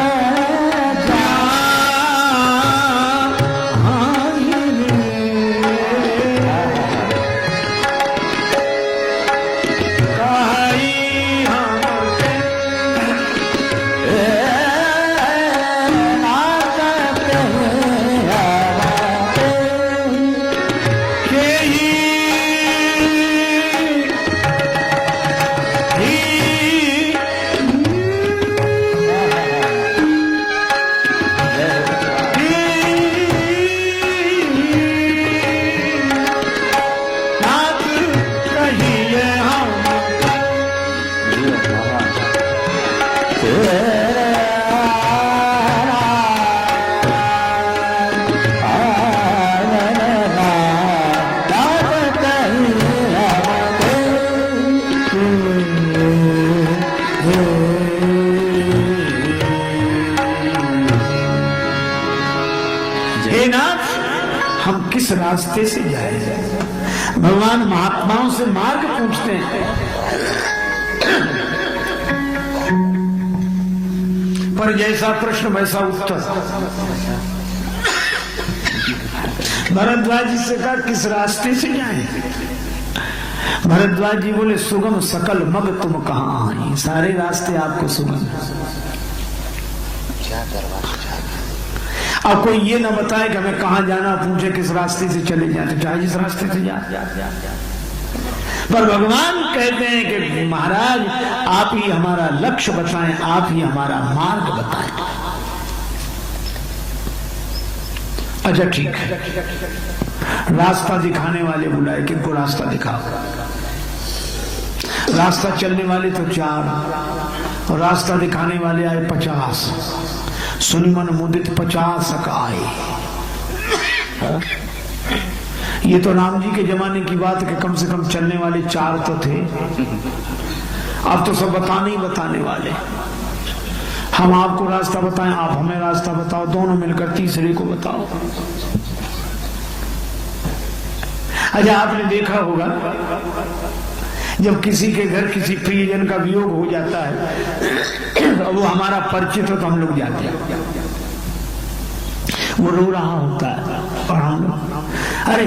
रास्ते से जाए। भगवान महात्माओं से मार्ग पूछते हैं, पर जैसा प्रश्न वैसा उत्तर। भरद्वाज जी से कहा किस रास्ते से जाएं? भरद्वाज जी बोले सुगम सकल मग तुम कहां आई। सारे रास्ते आपको सुगम है। अब कोई ये ना बताए कि हमें कहां जाना, पूछे किस रास्ते से चले जाए तो चाहे जिस रास्ते से जा। पर भगवान कहते हैं कि महाराज आप ही हमारा लक्ष्य बताएं, आप ही हमारा मार्ग बताएं। अच्छा ठीक है, रास्ता दिखाने वाले बुलाए, किनको रास्ता दिखाओ? रास्ता चलने वाले तो 4 और रास्ता दिखाने वाले आए 50। सुनिमन मुदित 50 आए। ये तो राम जी के जमाने की बात है कि कम से कम चलने वाले 4 तो थे। अब तो सब बताने ही बताने वाले। हम आपको रास्ता बताएं, आप हमें रास्ता बताओ, दोनों मिलकर तीसरे को बताओ। अच्छा आपने देखा होगा जब किसी के घर किसी प्रियजन का वियोग हो जाता है तो वो हमारा परिचित हो तो हम लोग जाते हैं, वो रो रहा होता है और हम लोग अरे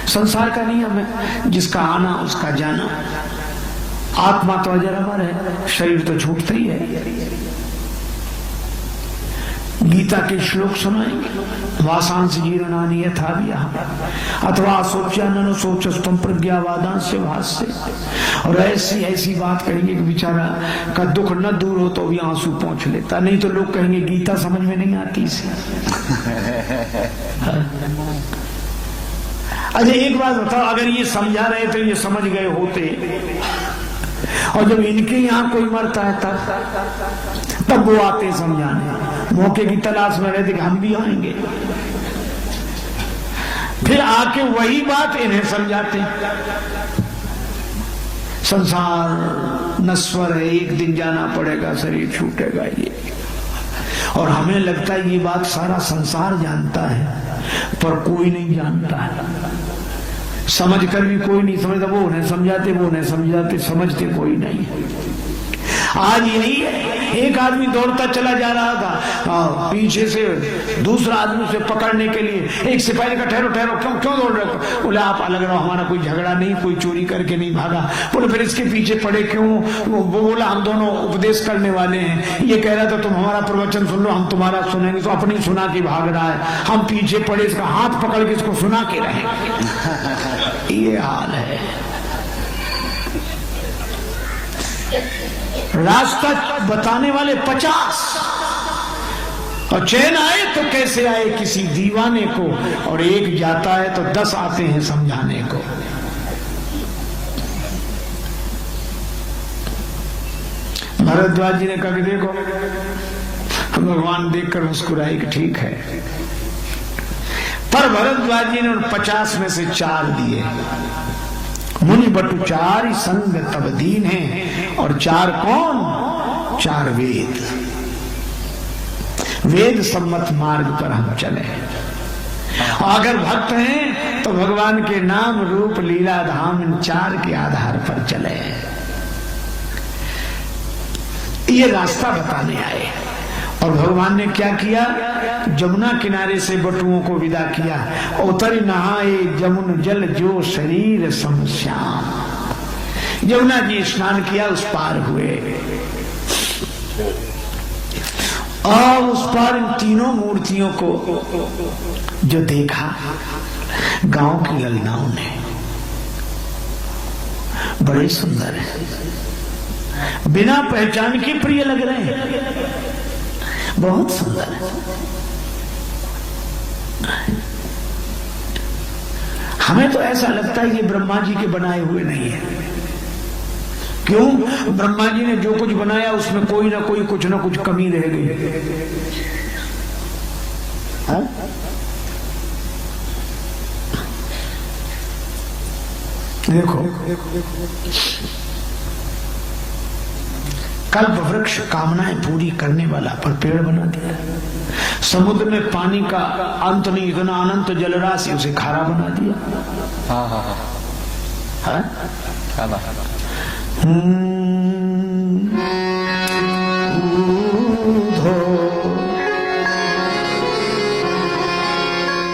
संसार का नियम है, जिसका आना उसका जाना। आत्मा तो अजर अमर है, शरीर तो छूटता ही है। गीता के श्लोक सुनाएंगे, वासांस जीर्णानि यथा विहाय अथवा सोच्यानन सोचस्तम प्रज्ञावादांस्य भाष्य। और ऐसी ऐसी बात करेंगे कि बेचारा का दुख न दूर हो तो भी आंसू पहुंच लेता, नहीं तो लोग कहेंगे गीता समझ में नहीं आती इसे। अच्छा एक बात बताओ, अगर ये समझा रहे तो ये समझ गए होते, और जब इनके यहाँ कोई मरता है तब वो आते समझाने, मौके की तलाश में रहते कि हम भी आएंगे, फिर आके वही बात इन्हें समझाते। संसार नश्वर है, एक दिन जाना पड़ेगा, शरीर छूटेगा ये। और हमें लगता है ये बात सारा संसार जानता है, पर कोई नहीं जानता है। समझ कर भी कोई नहीं समझता, वो उन्हें समझाते, वो उन्हें समझाते, समझते कोई नहीं है। आज यही है, एक आदमी दौड़ता चला जा रहा था, पीछे से दूसरा आदमी उसे पकड़ने के लिए एक सिपाही का ठहरो ठहरो, क्यों दौड़ रहे हो? बोले आप अलग रहो, हमारा कोई झगड़ा नहीं, कोई चोरी करके नहीं भागा। बोले फिर इसके पीछे पड़े क्यों? वो बोला हम दोनों उपदेश करने वाले हैं, ये कह रहा था तुम हमारा प्रवचन सुन लो, हम तुम्हारा सुनेंगे, तो अपनी सुना के भाग रहा है, हम पीछे पड़े इसका हाथ पकड़ के इसको सुना के रहेंगे। ये हाल है। रास्ता बताने वाले 50 और चैन आए तो कैसे आए किसी दीवाने को, और एक जाता है तो 10 आते हैं समझाने को। भरद्वाज जी ने कहा कि देखो, भगवान देखकर मुस्कुराए कि ठीक है, पर भरद्वाज जी ने 50 में से 4 दिए। मुनि बटु 4 संग तब दीन है, और 4 कौन? 4 वेद। वेद सम्मत मार्ग पर हम चले। अगर भक्त हैं तो भगवान के नाम रूप लीला धाम इन 4 के आधार पर चले। ये रास्ता बताने आए। और भगवान ने क्या किया? जमुना किनारे से बटुओं को विदा किया। उतर नहाए जमुन जल जो शरीर समश्याम। यमुना जी स्नान किया, उस पार हुए, और उस पार इन तीनों मूर्तियों को जो देखा गांव की ललनाओं ने, बड़े सुंदर है, बिना पहचान के प्रिय लग रहे हैं, बहुत सुंदर है। हमें तो ऐसा लगता है ये ब्रह्मा जी के बनाए हुए नहीं है। क्यों? ब्रह्मा जी ने जो कुछ बनाया उसमें कोई ना कोई कुछ ना कुछ कमी रह गई। देखो कल्प वृक्ष कामनाएं पूरी करने वाला, पर पेड़ बना दिया। समुद्र में पानी का अंत नहीं, इतना अनंत जलराशि, उसे खारा बना दिया। हाँ हाँ हाँ हाँ? क्या बात है। ऊधो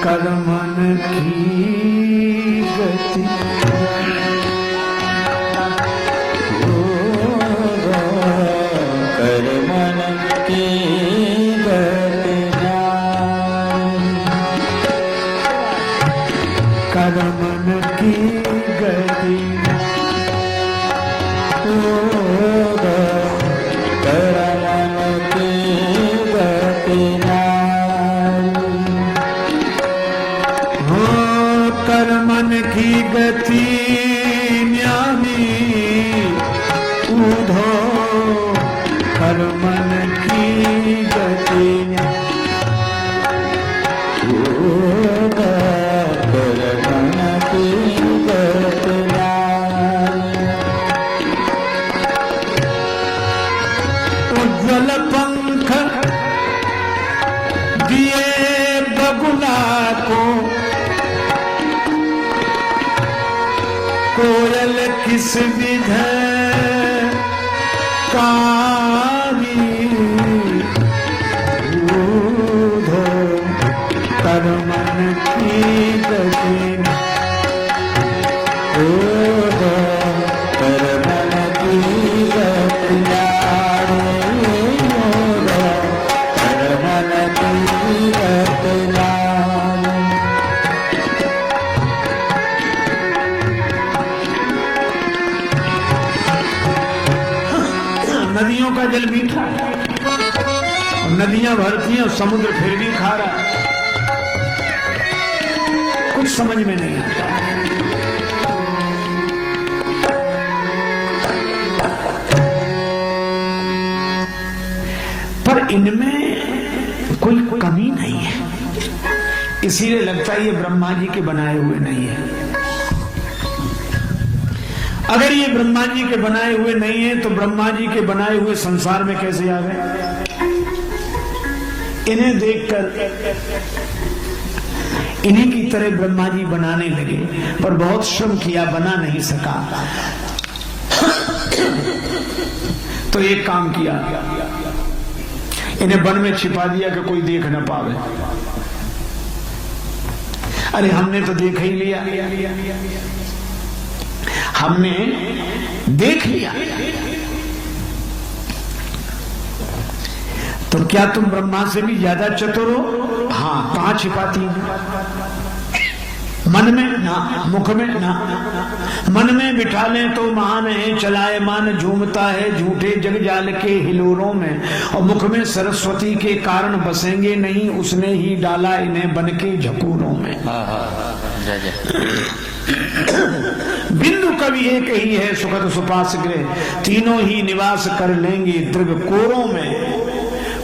कर्मन की गति, कर्मन की गति, कर्मन की गति, कर्मन की गति हो कर्मन की गति न्यामी, ऊधो कर्मन की गति, कर्मन की गति, उज्ज्वल पंख दिए बगुला को, कोयल किस विध कारी, ऊधो कर्मन की गति, ऊधो कर्मन की गति, कर्मन की गति। नदियों का जल मीठा है, और नदियां भरती हैं और समुद्र फिर भी खा रहा है। कुछ समझ में नहीं आता। पर इनमें कोई कमी नहीं है, इसीलिए लगता है ये ब्रह्मा जी के बनाए हुए नहीं है। अगर ये ब्रह्मा जी के बनाए हुए नहीं है तो ब्रह्मा जी के बनाए हुए संसार में कैसे आ गए? इन्हें देखकर इन्हीं की तरह ब्रह्मा जी बनाने लगे, पर बहुत श्रम किया, बना नहीं सका। तो एक काम किया, इन्हें वन में छिपा दिया कि कोई देख न पावे। अरे हमने तो देख ही लिया, हमने देख लिया, तो क्या तुम ब्रह्मा से भी ज्यादा चतुर हो? हाँ, कहां छिपाती है? मन में ना, मुख में ना। मन में बिठा लें तो महान है, चलाए मान झूमता है झूठे जग जाल के हिलोरों में, और मुख में सरस्वती के कारण बसेंगे नहीं, उसने ही डाला इन्हें बन के झकूरों में। हाँ हाँ जय जय। बिंदु कवि एक ही है, सुखद सुपास गृह, तीनों ही निवास कर लेंगे दृग कोरों में।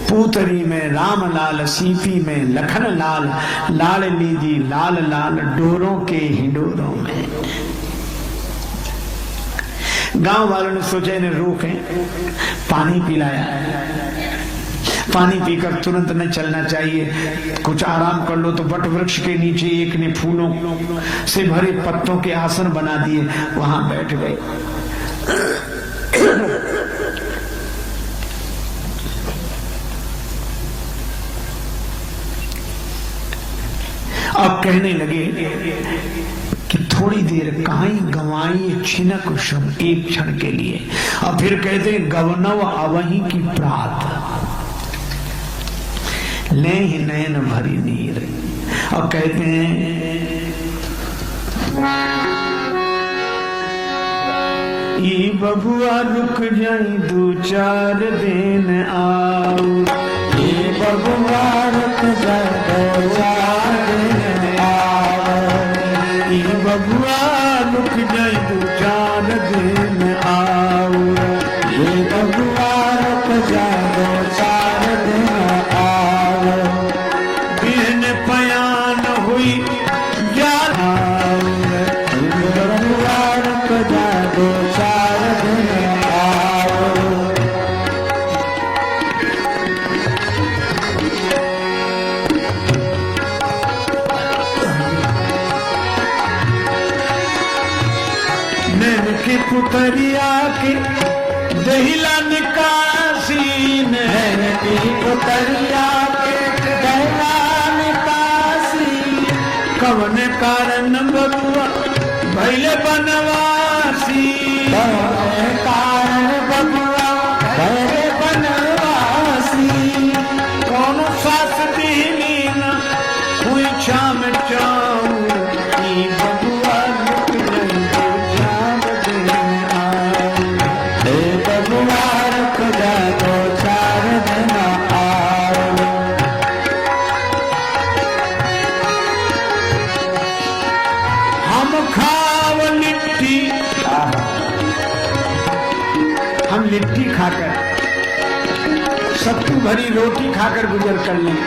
पूतरी में राम लाल, सीपी में लखन लाल, लाल लीदी लाल लाल डोरों के हिंडोरों में। गांव वालों ने सोचा इन्हें रोकें, पानी पिलाया। पानी पीकर तुरंत न चलना चाहिए, कुछ आराम कर लो। तो वट वृक्ष के नीचे एक ने फूलों से भरे पत्तों के आसन बना दिए, वहां बैठ गए। अब कहने लगे कि थोड़ी देर कहां गंवाई छिनक श्रम, एक क्षण के लिए। और फिर कहते हैं गवनव अवही की प्रात, ले ही नयन भरी नीर। और कहते हैं ई बबुआ रुक जाई दो चार दिन आओ, ये बबुआ रुक जाए दो चार दिन आओ, ई बबुआ रुक जाई दो चार दिन आओ, ये बबुआ रुक जाए दो चार दिन आओ, बिन पयान हुई ग्यारह, ये बबुआ रुक जाए दो चार दिन आओ, पुतरिया के दहिला निकासी ने की पुतरिया के दहिला निकासी कवन कारण बबुआ भैले बनवासी कारण बबुआ भैले बनवासी कौन सास दीनी न हुई शाम चाऊ बबुआ लुट नहीं शाम दिन आई हे बबुआ रुक जा दो चार दिन आओ हम खाव लिट्टी हम लिट्टी खाकर सत्तू भरी रोटी खाकर गुजर कर लें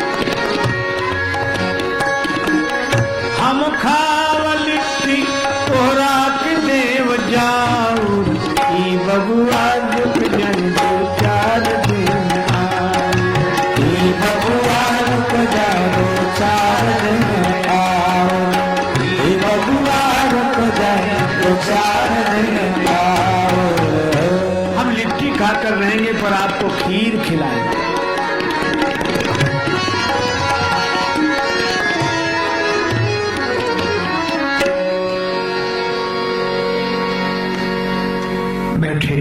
हम खाव लिट्टी तोहरा के देव जाऊ ई बबुआ दुख जन दो चार दिन आई हे बबुआ रुक जा दो चार दिन आओ हे बबुआ रुक जा दो चार दिन आओ हम लिट्टी खाकर रहेंगे पर आपको खीर खिलाएंगे बैठे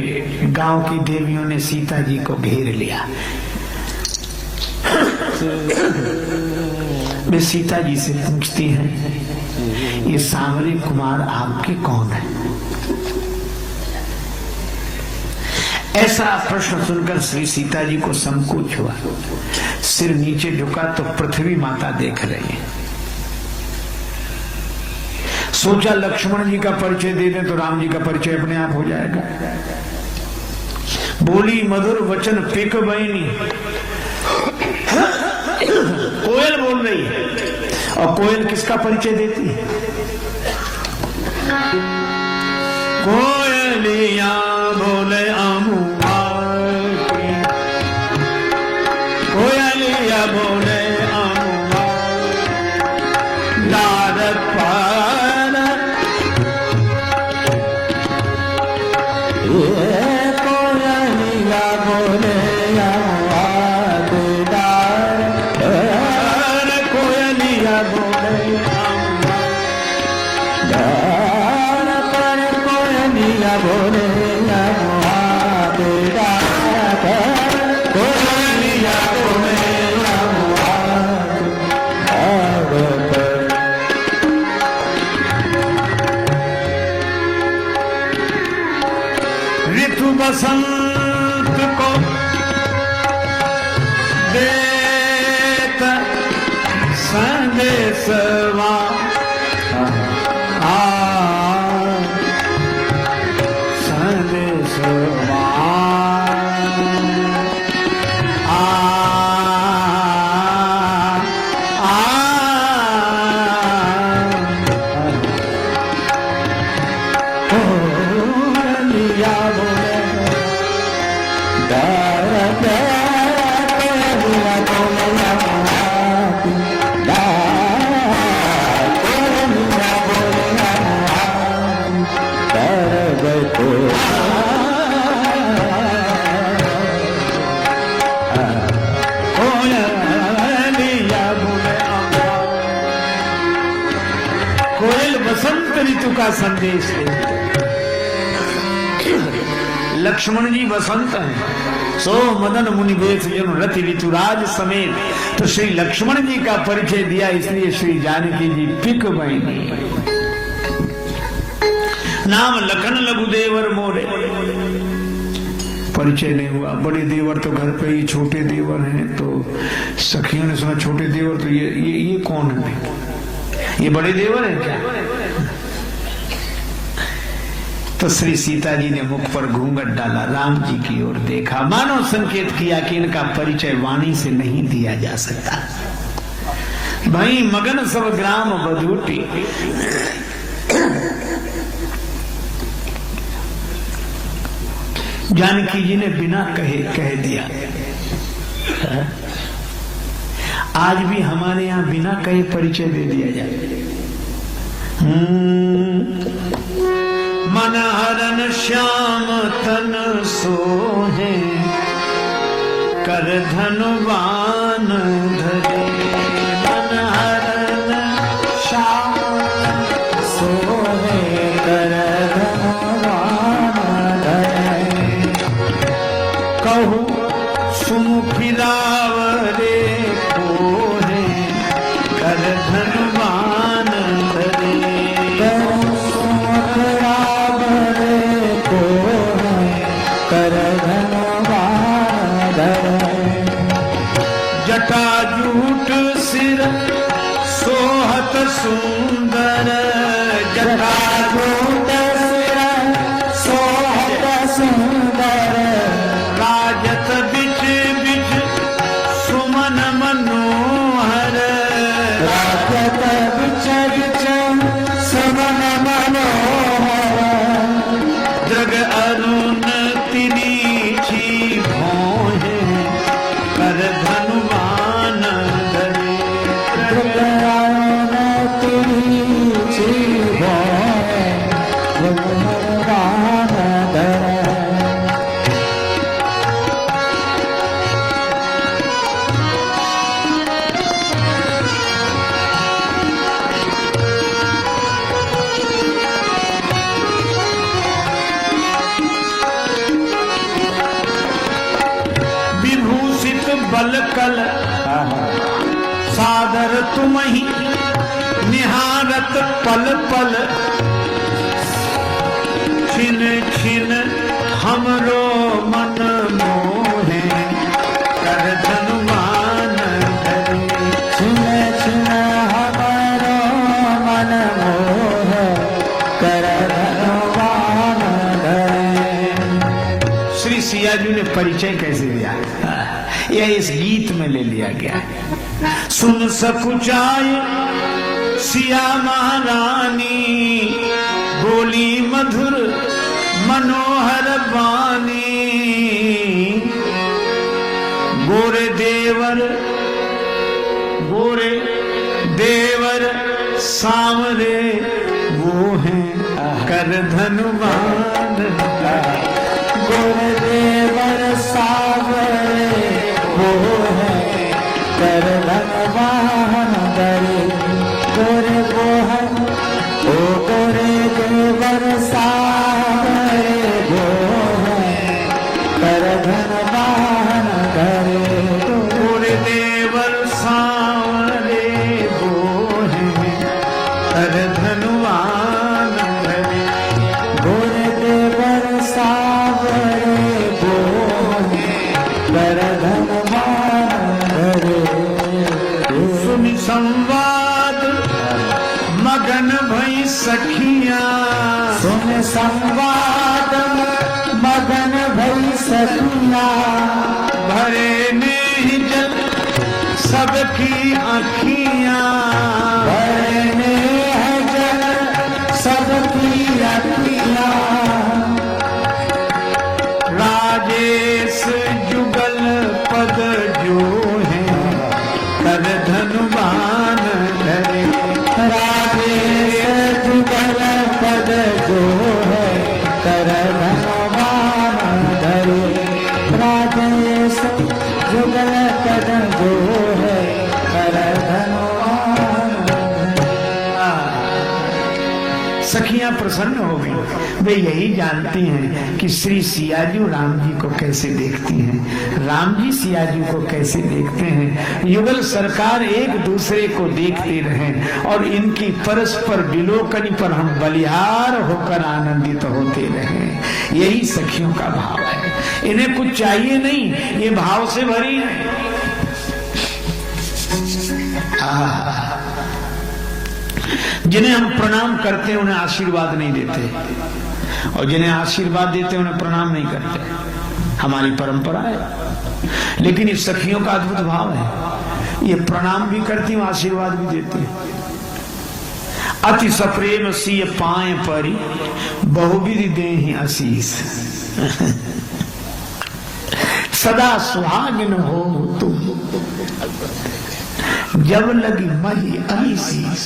गांव की देवियों ने सीता जी को घेर लिया वे सीता जी से पूछती हैं ये सांवरे कुमार आपके कौन है ऐसा प्रश्न सुनकर श्री सीता जी को संकोच हुआ सिर नीचे झुका तो पृथ्वी माता देख रही है सोचा लक्ष्मण जी का परिचय दे दें तो राम जी का परिचय अपने आप हो जाएगा बोली मधुर वचन पिक बहनी कोयल बोल रही है और कोयल किसका परिचय देती है कोयलिया बोले कोयलिया बोले दारत पार कोयलिया बोले कोयलिया बोले कोयलिया बोले कोयलिया ऋतु बसंत को देत संदेशवा संदेशवा कोयलिया बोले कोयल बसंत ऋतु का संदेश है लक्ष्मण जी बसंत हैं सो मदन मुनि वेश जन रति ऋतुराज समेत तो श्री लक्ष्मण जी का परिचय दिया इसलिए श्री जानकी जी पिक बहनी नाम लखन लघु देवर मोरे परिचय नहीं हुआ बड़े देवर तो घर पे ही छोटे देवर हैं तो सखियों ने सुना छोटे देवर तो ये कौन है ये बड़े देवर है क्या तो श्री सीता जी ने मुख पर घूंघट डाला राम जी की ओर देखा मानो संकेत किया कि इनका परिचय वाणी से नहीं दिया जा सकता भाई मगन सब ग्राम बधूटी जानकी जी ने बिना कह दिया आज भी हमारे यहाँ बिना कहे परिचय दे दिया जाए मन हरन श्याम तन सोहे कर धनुवान धरे मन हरन श्याम सोहे कर धनुवान धरे कहू सुमुखी रावरे कोहे कर धनुवान धरे जटाजूट सिर सोहत सुंदर जटाजूट सिर सोहत सुंदर राजत बिच बिच सुमन मनोहर राजत बिच बिच सुमन मनोहर जग अरुण तिरीछी भोहे कर धनुवान धरे जगरान तिरीछी भोहे धनुवान धरे विभूषित बल कल सादर तुम ही निहारत पल पल छिन छिन हमरो मन मोहे कर धनुवान धरे छिन छिन हमारो मन मोह कर धनुवान धरे श्री सिया जी ने परिचय कैसे दिया यह इस गीत में ले लिया गया है सुन सकुचाय सिया महारानी बोली मधुर मनोहर बानी गोरे देवर सांवरे वो हैं कर धनुवान गुरुदेवर सावरे वो है कर धनवान धरे गोरे गोहन ओ गोरे देवर सावरे वो है कर धनवान धरे गोरे देवर सांवरे वो हैं कर धनुवान धरे गुरुदेवर सावरे वो है कर धनवान धरे सुनि संवाद मगन भई सखिया सुन संवाद मगन भई सखिया भरे में जल सबकी आँखियाँ भरने है जल सबकी अखियाँ राजेश जुगल पद जो है कर धनुवान धरे राजेश जुगल पद जो है कर धनवान धरे राजेश जुगल पद जो है कर धनवान सखियां प्रसन्न हो गई वे यही जानती हैं कि श्री सियाजी राम जी को कैसे देखती हैं राम जी सियाजी को कैसे देखते हैं युगल सरकार एक दूसरे को देखते रहें और इनकी परस्पर विलोकन पर हम बलिहार होकर आनंदित होते रहें यही सखियों का भाव है इन्हें कुछ चाहिए नहीं ये भाव से भरी है जिन्हें हम प्रणाम करते हैं उन्हें आशीर्वाद नहीं देते और जिन्हें आशीर्वाद देते हैं उन्हें प्रणाम नहीं करते हमारी परंपरा है लेकिन इस सखियों का अद्भुत भाव है ये प्रणाम भी करती हूँ आशीर्वाद भी देती है अति सप्रेम सिय पाए परी बहुविधि देहि आशीष सदा सुहागिन हो तुम जब लगी मही अहीसीस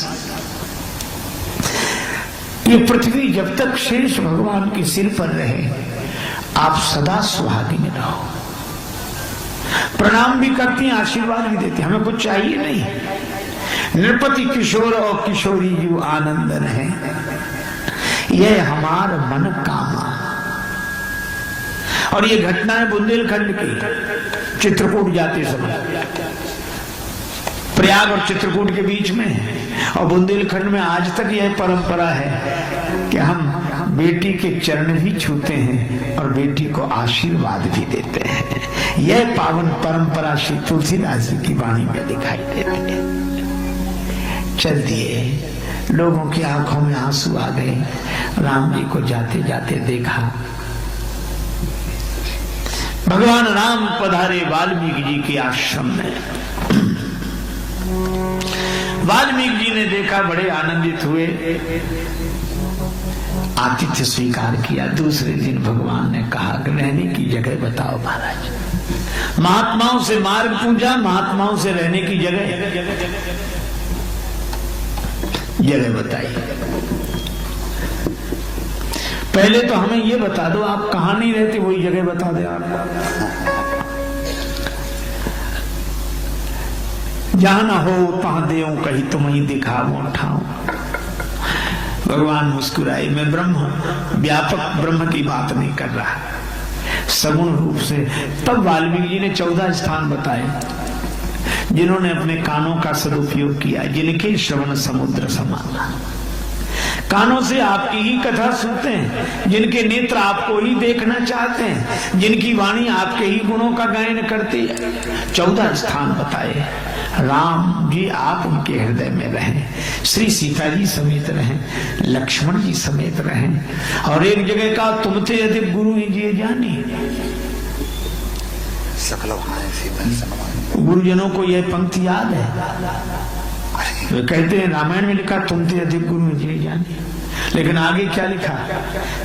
ये पृथ्वी जब तक शेष भगवान के सिर पर रहे, आप सदा सुहागिन रहो। प्रणाम भी करती हैं, आशीर्वाद भी देती हैं, हमें कुछ चाहिए नहीं। नृपति किशोर और किशोरी जो आनंदन है, यह हमार मन कामा। और ये घटना है बुंदेलखंड की, चित्रकूट जाते समय। प्रयाग और चित्रकूट के बीच में है। और बुंदेलखंड में आज तक यह परंपरा है कि हम बेटी के चरण भी छूते हैं और बेटी को आशीर्वाद भी देते हैं। यह पावन परंपरा श्री तुलसीदास जी की वाणी में दिखाई देती है। चल दिए, लोगों की आंखों में आंसू आ गए। राम जी को जाते जाते देखा। भगवान राम पधारे वाल्मीकि जी के आश्रम में। वाल्मीकि जी ने देखा, बड़े आनंदित हुए, आतिथ्य स्वीकार किया। दूसरे दिन भगवान ने कहा कि रहने की जगह बताओ महाराज। महात्माओं से मार्ग पूछा, महात्माओं से रहने की जगह बताइए। पहले तो हमें ये बता दो आप कहां नहीं रहते, वही जगह बता दे आप। जहां ना हो तहां देऊं, कहीं तुम्हें दिखाऊं उठाऊं। भगवान मुस्कुराए। मैं ब्रह्म, व्यापक ब्रह्म की बात नहीं कर रहा, सगुण रूप से। तब वाल्मीकि जी ने 14 स्थान बताए जिन्होंने अपने कानों का सदुपयोग किया, जिनके श्रवण समुद्र समान। कानों से आपकी ही कथा सुनते हैं, जिनके नेत्र आपको ही देखना चाहते हैं, जिनकी वाणी आपके ही गुणों का गायन करती है। 14 स्थान बताए। राम जी आप उनके हृदय में रहें, श्री सीता जी समेत रहें, लक्ष्मण जी समेत रहें। और एक जगह का तुमसे अधिक गुरु ही जिए जानी। गुरुजनों को यह पंक्ति याद है। वे कहते हैं रामायण में लिखा तुमसे अधिक गुरु जिए जानी, लेकिन आगे क्या लिखा?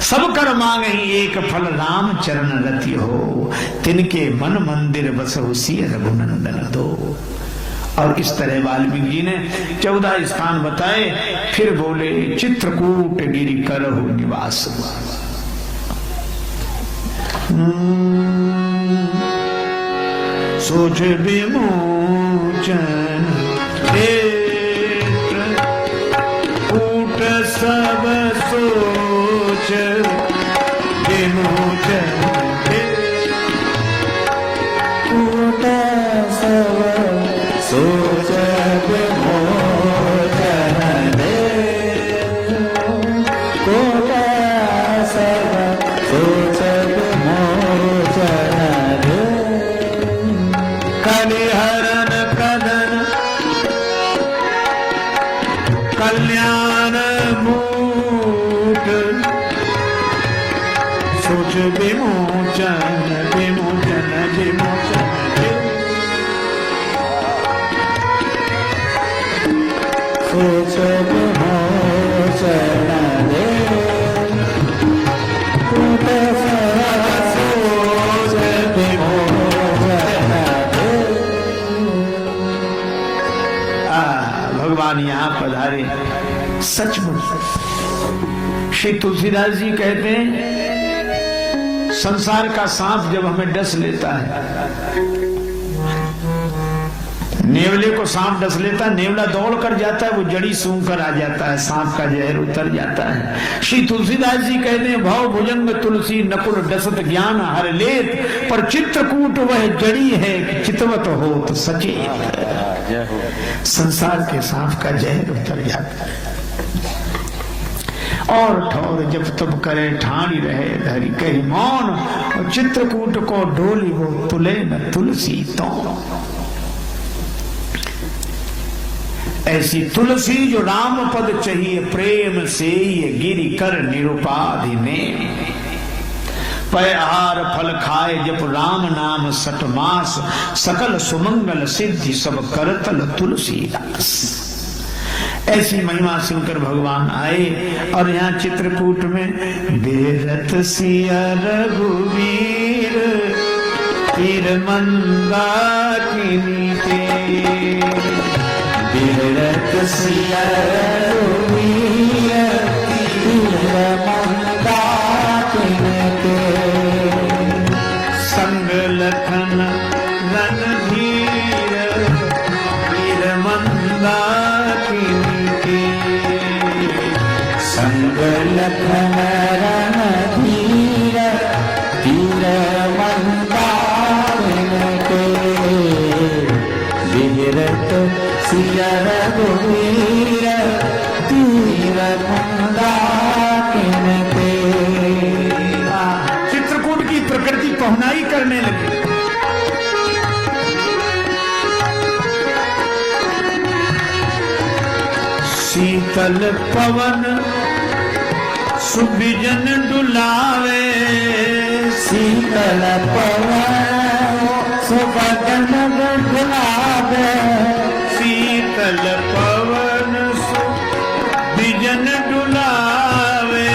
सब कर मांगे एक फल, राम चरण रति हो, तिनके मन मंदिर बसहु सिय रघुनंदन दो। और इस तरह वाल्मीकि जी ने 14 स्थान बताए। फिर बोले चित्रकूट गिरि करहु निवास। सोच विमोचन कूट सब सोच विमोचन कूट सब सोच विमोचन कूट सब सोच विमोचन कलिहरण कदन कल्याण मूट। सोच विमोचन विमोचन विमोचन सोच विमोचन कूट सब सोच विमोचन। भगवान यहाँ पधारे। सचमुच श्री तुलसीदास जी कहते हैं संसार का सांप जब हमें डस लेता है, नेवले को सांप डस लेता, नेवला दौड़ कर जाता है, वो जड़ी सूंघ कर आ जाता है, सांप का जहर उतर जाता है। श्री तुलसीदास जी कहते हैं भव भुजंग तुलसी नकुल डसत ज्ञान हर लेत, पर चित्रकूट वह जड़ी है चितवत हो तो सचेत। संसार के सांप का जहर उतर जाता है। और ठौर जब तब करे ठानी रहे धरी कही मौन, और चित्रकूट को डोली हो तुले न तुलसी तो। ऐसी तुलसी जो राम पद चाहिए प्रेम से, ये गिरि कर निरुपाधि ने। पय आहार फल खाए जब राम नाम सतमास, सकल सुमंगल सिद्धि सब करतल तुलसीदास। ऐसी महिमा सुनकर भगवान आए। और यहाँ चित्रकूट में बेरत सिया रघुवीर तीर मंदाकिनी के, बेरत सिया रघुवीर तीर मंदाकिनी के संग लखन रणधीर वीर मंदाकिनी के संग लखन रणधीर तीर मंदाकिनी के विहरत सिया रघुवीर तीर मंदाकिनी के चित्रकूट की प्रकृति पहुनाई करने लगी। शीतल पवन सुबिजन डुलावे शीतल पवन सुबदन डुलावे शीतल पवन सुबिजन डुलावे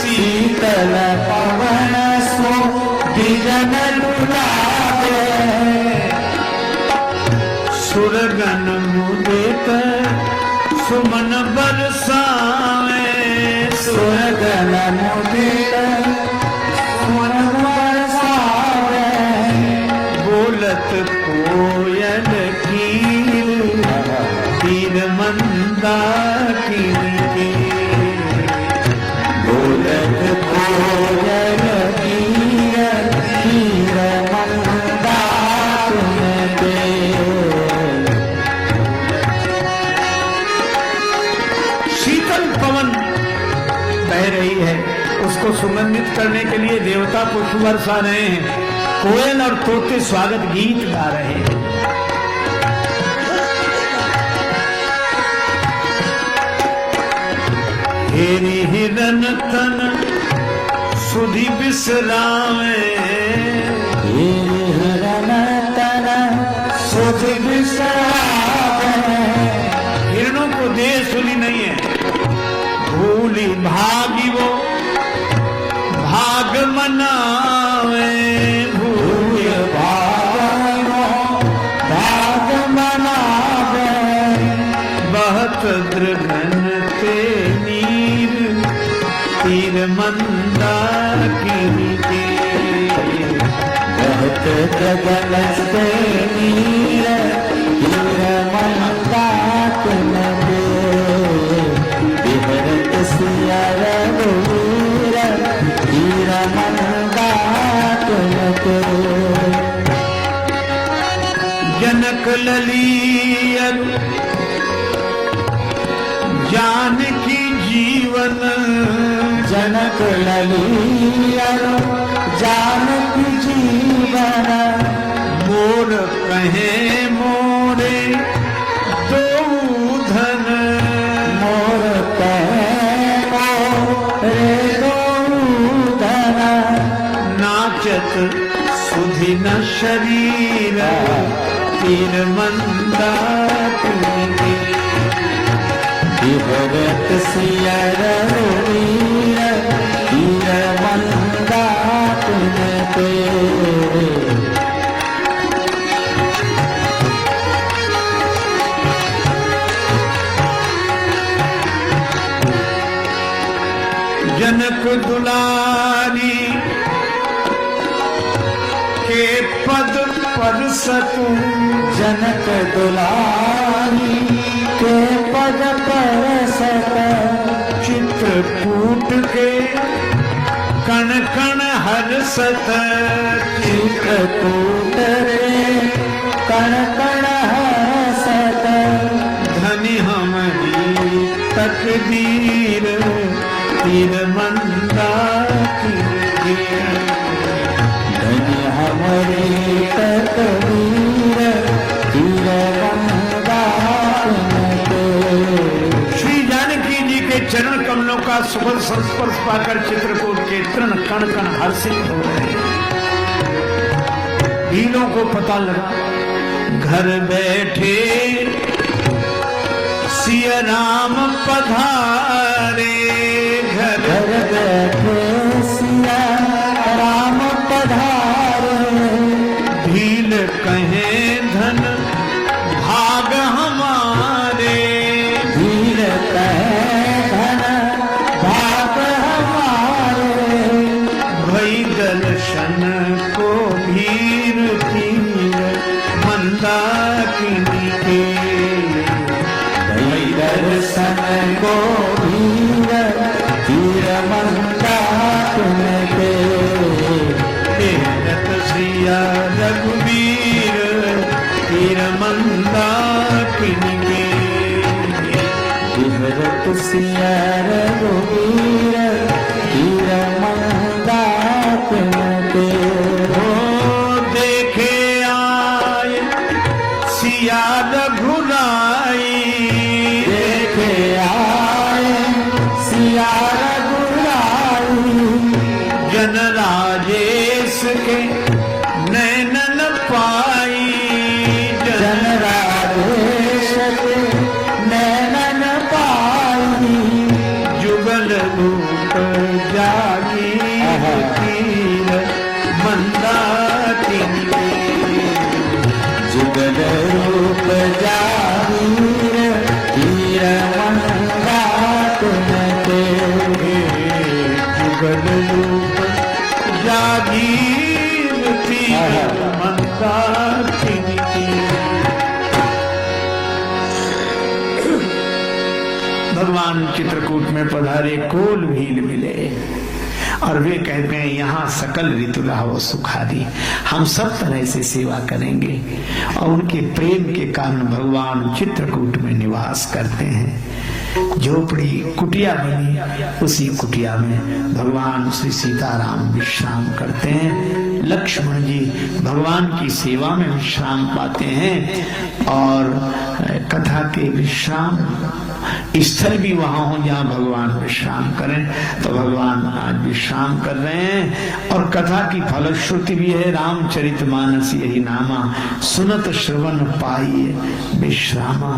शीतल पवन सुबदन डुलावे सुरगन मुदित सुमन बरसावे सुरगन मुदित सुमन बरसावे बोलत कोयल कीर तीर मंदाकिनी के बोलत कोयल कीर तीर मंदाकिनी के शीतल पवन बह रही है, उसको सुगंधित करने के लिए देवता पुष्प बरसा रहे हैं, कोयल और तोते स्वागत गीत गा रहे हैं। हेरी हिरन तन सुधि बिसरावे हिरण तन सुध बिसरावे हिरणों को देह सुनी नहीं है, भूली भागी वो भाग मनावे भूल भागो भाग मनावे बहत द्रगन ते नीर तीर मंदाकिनी के बहुत गगन से नीर तीर मंदाकिनी के विहरत सिया रघुवीर तीर मंदाकिनी के जनक ललियर जानकी जीवन जनक ललियर जानकी जीवन मोर कहे मोरे दो धन मोर कहो रे गोधन नाचत सुधि न शरीर तीर मंदाकिनी के विहरत सिया रघुवीर तीर मंदाकिनी के जनक दुलारी के पद पर सतु जनक दुलारी के पद पर सत चित्रकूट के कण कण हर्षत चित्रकूट रे कण कण हर्षत धनि हमारी तकदीर तीर मंदाकिनी के धन्य हमारी तकदीर तीर मंदाकिनी के श्री जानकी जी के चरण कमलों का सुखद संस्पर्श पाकर चित्रकूट के तृण कण कण हर्षित हो रहे हैं। भीलों को पता लगा घर बैठे सिया राम पधारे घर घर बैठे सिया राम पधारे भील कहे धन भाग हमारे धीर कहे धन भाग दर्शन को भीर तीर मंदाकिनी के, भई दर्शन को भीर तीर मंदाकिनी के, रत सिया रघुवीर तीर मंदाकिनी के, विहरत सिया रघुवीर तीर मंदाकिनी के। हो देखे आए सिया रघुराई, देखे आए सिया रघुराई, जन राजेश के नैनन पाई, जन राजेश के नैनन पाई, जुगल रूप जागी तीर मंदाकिनी के, जुगल रूप जागीर तीर मंदाकिनी के, जुगल रूप जागीर तीर मंदाकिनी के। भगवान चित्रकूट में पधारे कोल भील मिले और वे कहते हैं यहाँ सकल ऋतु लाहो सुखादी, हम सब तरह से सेवा करेंगे। और उनके प्रेम के कारण भगवान चित्रकूट में निवास करते हैं। झोपड़ी कुटिया बनी, उसी कुटिया में भगवान श्री सीताराम विश्राम करते हैं। लक्ष्मण जी भगवान की सेवा में विश्राम पाते हैं और कथा के विश्राम स्थल भी वहां हो जहां भगवान विश्राम करें, तो भगवान आज विश्राम कर रहे हैं। और कथा की फलश्रुति भी है, रामचरितमानस यही नामा, सुनत श्रवण पाइए विश्रामा,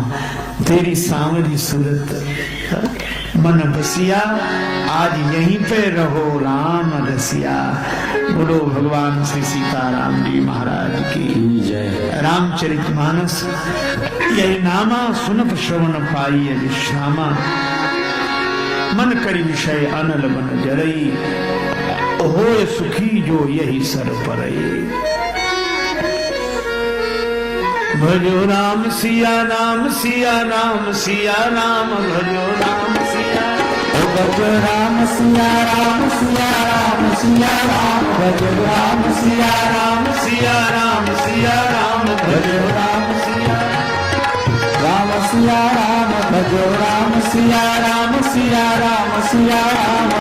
तेरी सांवरी सूरत मन बसिया, आज यहीं पे रहो राम रसिया। बोलो भगवान श्री सीताराम जी महाराज की जय। रामचरितमानस यही नामा, सुनत श्रवण पाइए विश्रामा, मन करी विषय अनल बन जरई, होय सुखी जो यही सर परई। भजो राम सिया राम सिया राम सिया राम, भजो राम सिया, भजो राम सिया राम सिया राम सिया राम, भजो राम सिया राम सिया राम सिया राम, भजो राम सिया राम सिया राम, भजो राम सिया राम सिया राम सिया राम।